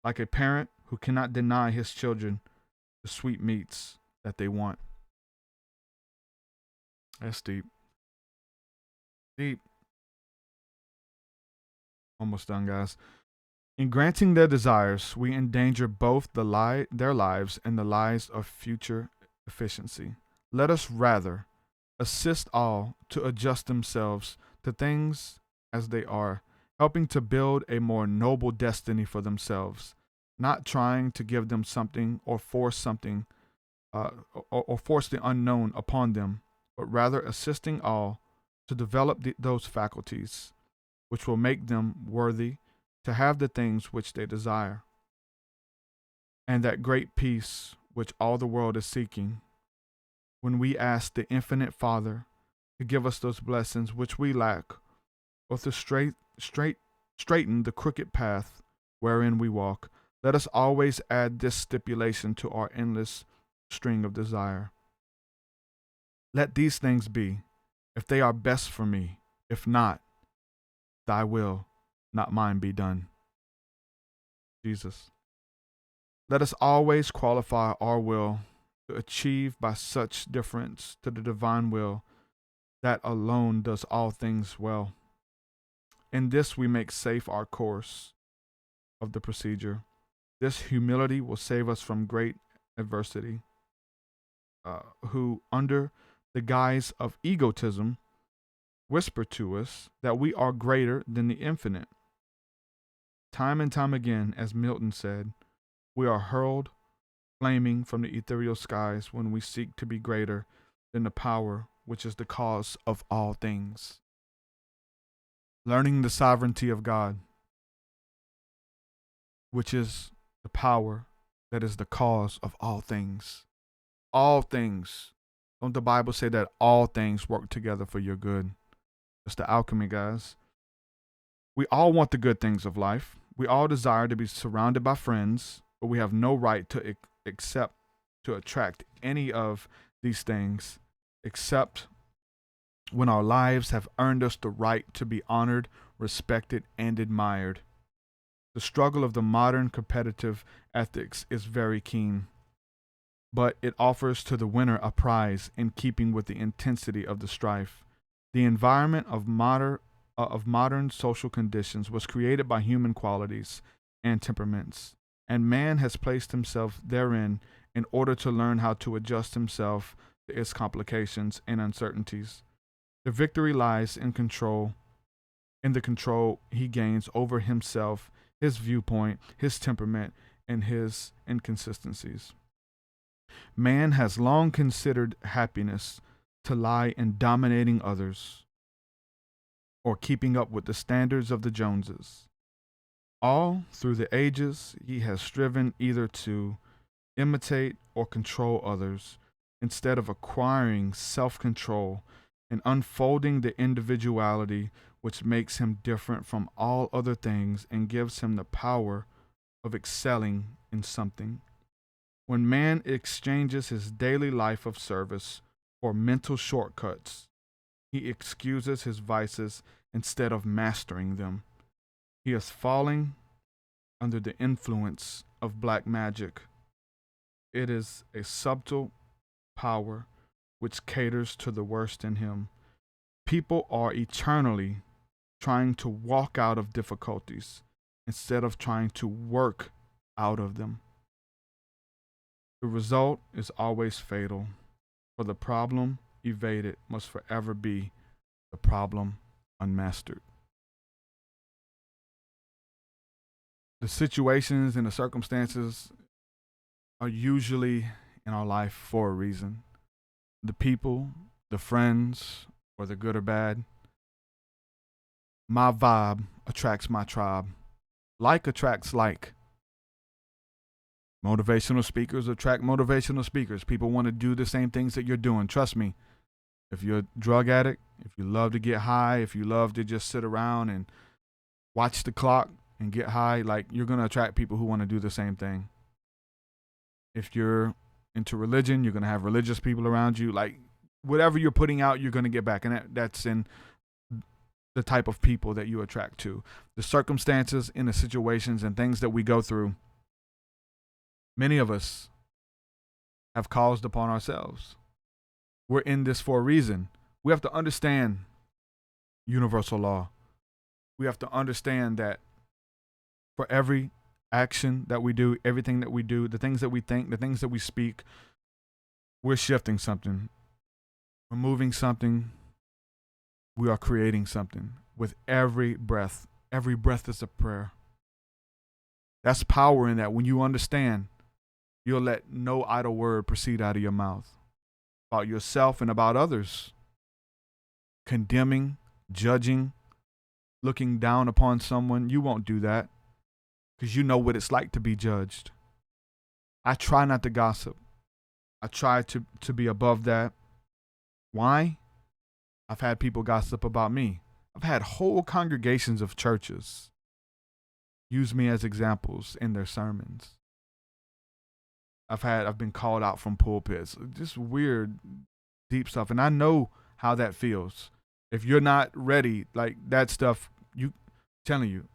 Like a parent who cannot deny his children the sweet meats that they want. That's deep. Deep. Almost done, guys. In granting their desires, we endanger both their lives and the lives of future efficiency. Let us rather assist all to adjust themselves to things as they are, helping to build a more noble destiny for themselves, not trying to give them something or force something or force the unknown upon them, but rather assisting all to develop those faculties which will make them worthy to have the things which they desire, and that great peace which all the world is seeking. When we ask the infinite Father to give us those blessings which we lack, or to straighten the crooked path wherein we walk, let us always add this stipulation to our endless string of desire. Let these things be, if they are best for me. If not, thy will, not mine, be done. Jesus. Let us always qualify our will to achieve by such difference to the divine will that alone does all things well. In this we make safe our course of the procedure. This humility will save us from great adversity, who, under the guise of egotism, whisper to us that we are greater than the infinite. Time and time again, as Milton said, we are hurled flaming from the ethereal skies when we seek to be greater than the power which is the cause of all things. Learning the sovereignty of God, which is the power that is the cause of all things. All things. Don't the Bible say that all things work together for your good? It's the alchemy, guys. We all want the good things of life. We all desire to be surrounded by friends, but we have no right to attract any of these things except when our lives have earned us the right to be honored, respected, and admired. The struggle of the modern competitive ethics is very keen, but it offers to the winner a prize in keeping with the intensity of the strife. The environment of modern social conditions was created by human qualities and temperaments, and man has placed himself therein in order to learn how to adjust himself to its complications and uncertainties. The victory lies in the control he gains over himself, his viewpoint, his temperament, and his inconsistencies. Man has long considered happiness to lie in dominating others or keeping up with the standards of the Joneses. All through the ages, he has striven either to imitate or control others instead of acquiring self-control and unfolding the individuality which makes him different from all other things and gives him the power of excelling in something. When man exchanges his daily life of service for mental shortcuts, he excuses his vices instead of mastering them. He is falling under the influence of black magic. It is a subtle power which caters to the worst in him. People are eternally trying to walk out of difficulties instead of trying to work out of them. The result is always fatal, for the problem evaded must forever be the problem unmastered. The situations and the circumstances are usually in our life for a reason. The people, the friends, whether good or bad. My vibe attracts my tribe. Like attracts like. Motivational speakers attract motivational speakers. People want to do the same things that you're doing. Trust me. If you're a drug addict, if you love to get high, if you love to just sit around and watch the clock and get high, like, you're going to attract people who want to do the same thing. If you're into religion, you're going to have religious people around you. Like, whatever you're putting out, you're going to get back. And that's in the type of people that you attract to. The circumstances and the situations and things that we go through, many of us have caused upon ourselves. We're in this for a reason. We have to understand universal law. We have to understand that for every action that we do, everything that we do, the things that we think, the things that we speak, we're shifting something. We're moving something. We are creating something with every breath. Every breath is a prayer. That's power in that. When you understand, you'll let no idle word proceed out of your mouth about yourself and about others. Condemning, judging, looking down upon someone, you won't do that because you know what it's like to be judged. I try not to gossip. I try to be above that. Why? I've had people gossip about me. I've had whole congregations of churches use me as examples in their sermons. I've been called out from pulpits, just weird, deep stuff. And I know how that feels. If you're not ready, like that stuff, telling you,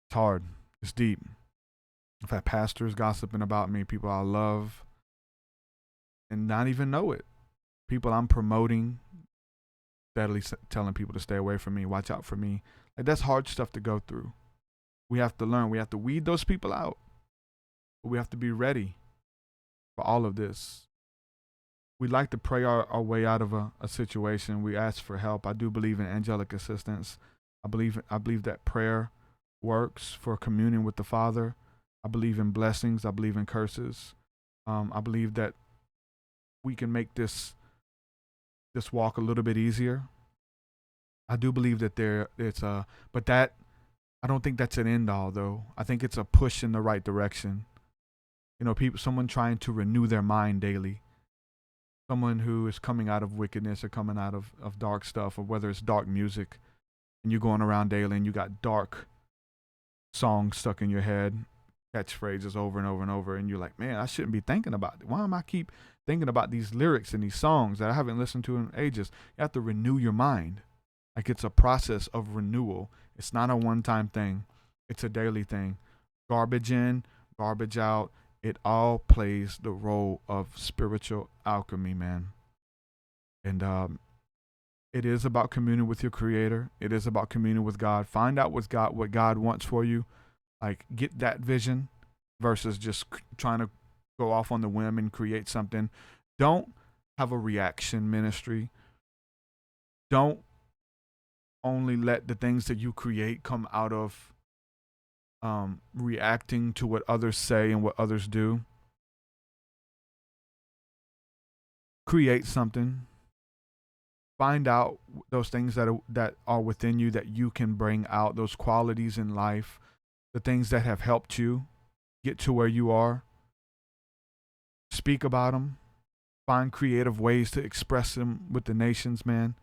it's hard. It's deep. I've had pastors gossiping about me, people I love, and not even know it. People I'm promoting, steadily telling people to stay away from me, watch out for me. Like, that's hard stuff to go through. We have to learn. We have to weed those people out. But we have to be ready for all of this. We like to pray our way out of a situation. We ask for help. I do believe in angelic assistance. I believe that prayer works for communion with the Father. I believe in blessings. I believe in curses. I believe that we can make this walk a little bit easier. I do believe that I don't think that's an end all though. I think it's a push in the right direction. Someone trying to renew their mind daily. Someone who is coming out of wickedness or coming out of dark stuff, or whether it's dark music and you're going around daily and you got dark songs stuck in your head, catchphrases over and over and over, and you're like, man, I shouldn't be thinking about it. Why am I keep thinking about these lyrics and these songs that I haven't listened to in ages? You have to renew your mind. Like, it's a process of renewal. It's not a one-time thing. It's a daily thing. Garbage in, garbage out. It all plays the role of spiritual alchemy, man. And it is about communing with your Creator. It is about communing with God. Find out what God wants for you. Like, get that vision versus just trying to go off on the whim and create something. Don't have a reaction ministry. Don't only let the things that you create come out of reacting to what others say and what others do. Create something. Find out those things that are within you that you can bring out, those qualities in life, the things that have helped you get to where you are. Speak about them. Find creative ways to express them with the nations, man.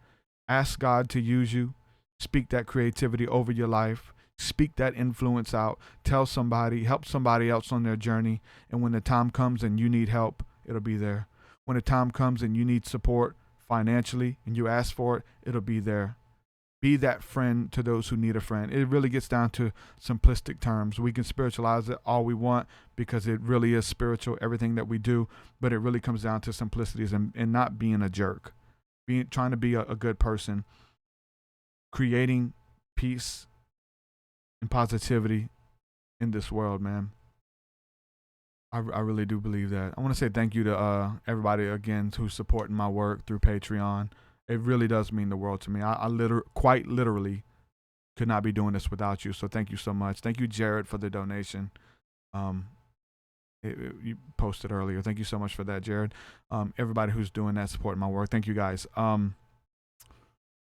Ask God to use you. Speak that creativity over your life. Speak that influence out. Tell somebody, help somebody else on their journey. And when the time comes and you need help, it'll be there. When the time comes and you need support financially and you ask for it, it'll be there. Be that friend to those who need a friend. It really gets down to simplistic terms. We can spiritualize it all we want because it really is spiritual, everything that we do, but it really comes down to simplicities and not being a jerk. Trying to be a good person. Creating peace and positivity in this world, man. I really do believe that. I want to say thank you to everybody again who's supporting my work through Patreon. It really does mean the world to me. I quite literally could not be doing this without you. So thank you so much. Thank you, Jared, for the donation. You posted earlier. Thank you so much for that, Jared. Everybody who's doing that, supporting my work. Thank you guys.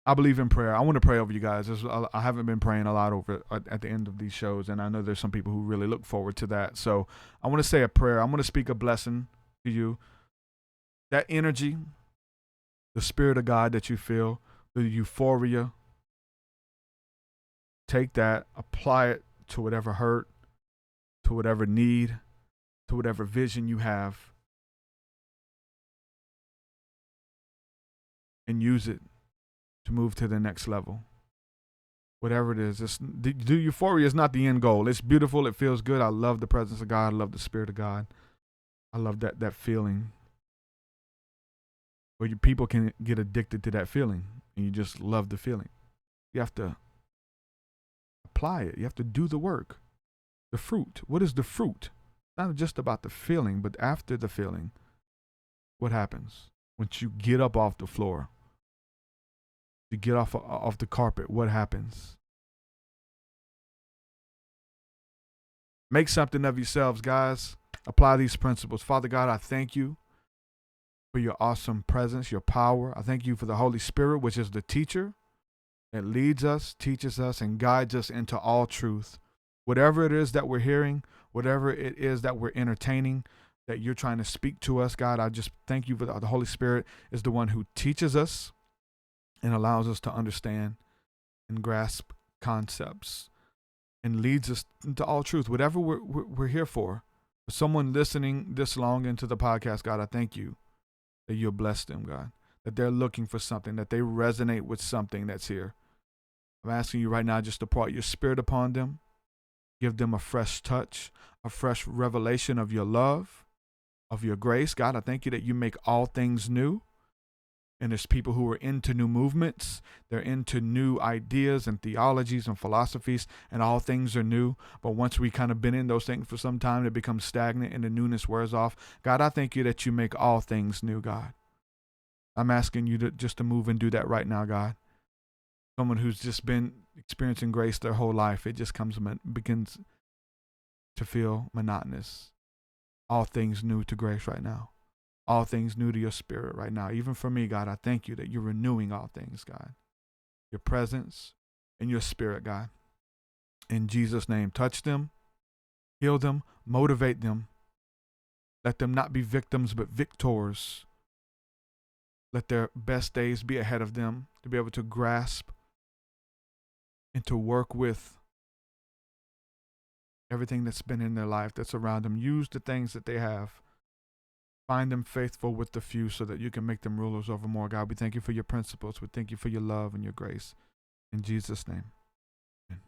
I believe in prayer. I want to pray over you guys. I haven't been praying a lot over at the end of these shows, and I know there's some people who really look forward to that. So I want to say a prayer. I'm going to speak a blessing to you. That energy, the Spirit of God that you feel, the euphoria, take that, apply it to whatever hurt, to whatever need, to whatever vision you have, and use it to move to the next level. Whatever it is, the euphoria is not the end goal. It's beautiful. It feels good. I love the presence of God. I love the Spirit of God. I love that feeling. Where people can get addicted to that feeling, and you just love the feeling. You have to apply it. You have to do the work. The fruit. What is the fruit? Not just about the feeling, but after the feeling. What happens? Once you get up off the floor, you get off the carpet, what happens? Make something of yourselves, guys. Apply these principles. Father God, I thank you for your awesome presence, your power. I thank you for the Holy Spirit, which is the teacher that leads us, teaches us, and guides us into all truth. Whatever it is that we're hearing, whatever it is that we're entertaining, that you're trying to speak to us, God, I just thank you for the Holy Spirit is the one who teaches us and allows us to understand and grasp concepts and leads us into all truth. Whatever we're here for someone listening this long into the podcast, God, I thank you that you'll bless them, God, that they're looking for something, that they resonate with something that's here. I'm asking you right now just to pour out your spirit upon them, give them a fresh touch, a fresh revelation of your love, of your grace. God, I thank you that you make all things new. And there's people who are into new movements. They're into new ideas and theologies and philosophies, and all things are new. But once we kind of been in those things for some time, it becomes stagnant and the newness wears off. God, I thank you that you make all things new, God. I'm asking you to move and do that right now, God. Someone who's just been experiencing grace their whole life, it just begins to feel monotonous. All things new to grace right now. All things new to your spirit right now. Even for me, God, I thank you that you're renewing all things, God. Your presence and your spirit, God. In Jesus' name, touch them, heal them, motivate them. Let them not be victims, but victors. Let their best days be ahead of them to be able to grasp and to work with everything that's been in their life that's around them. Use the things that they have. Find them faithful with the few so that you can make them rulers over more. God, we thank you for your principles. We thank you for your love and your grace. In Jesus' name. Amen.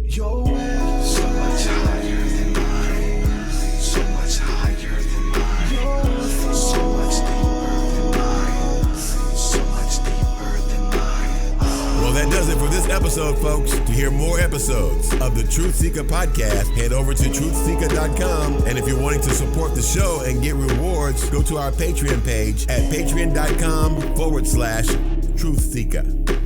Your way so much higher than mine, so much higher than mine, so much deeper than mine, so much deeper than mine. Well, that does it for this episode, folks. To hear more episodes of the TruthSeekah podcast, head over to TruthSeekah.com. And if you're wanting to support the show and get rewards, go to our Patreon page at patreon.com/TruthSeekah.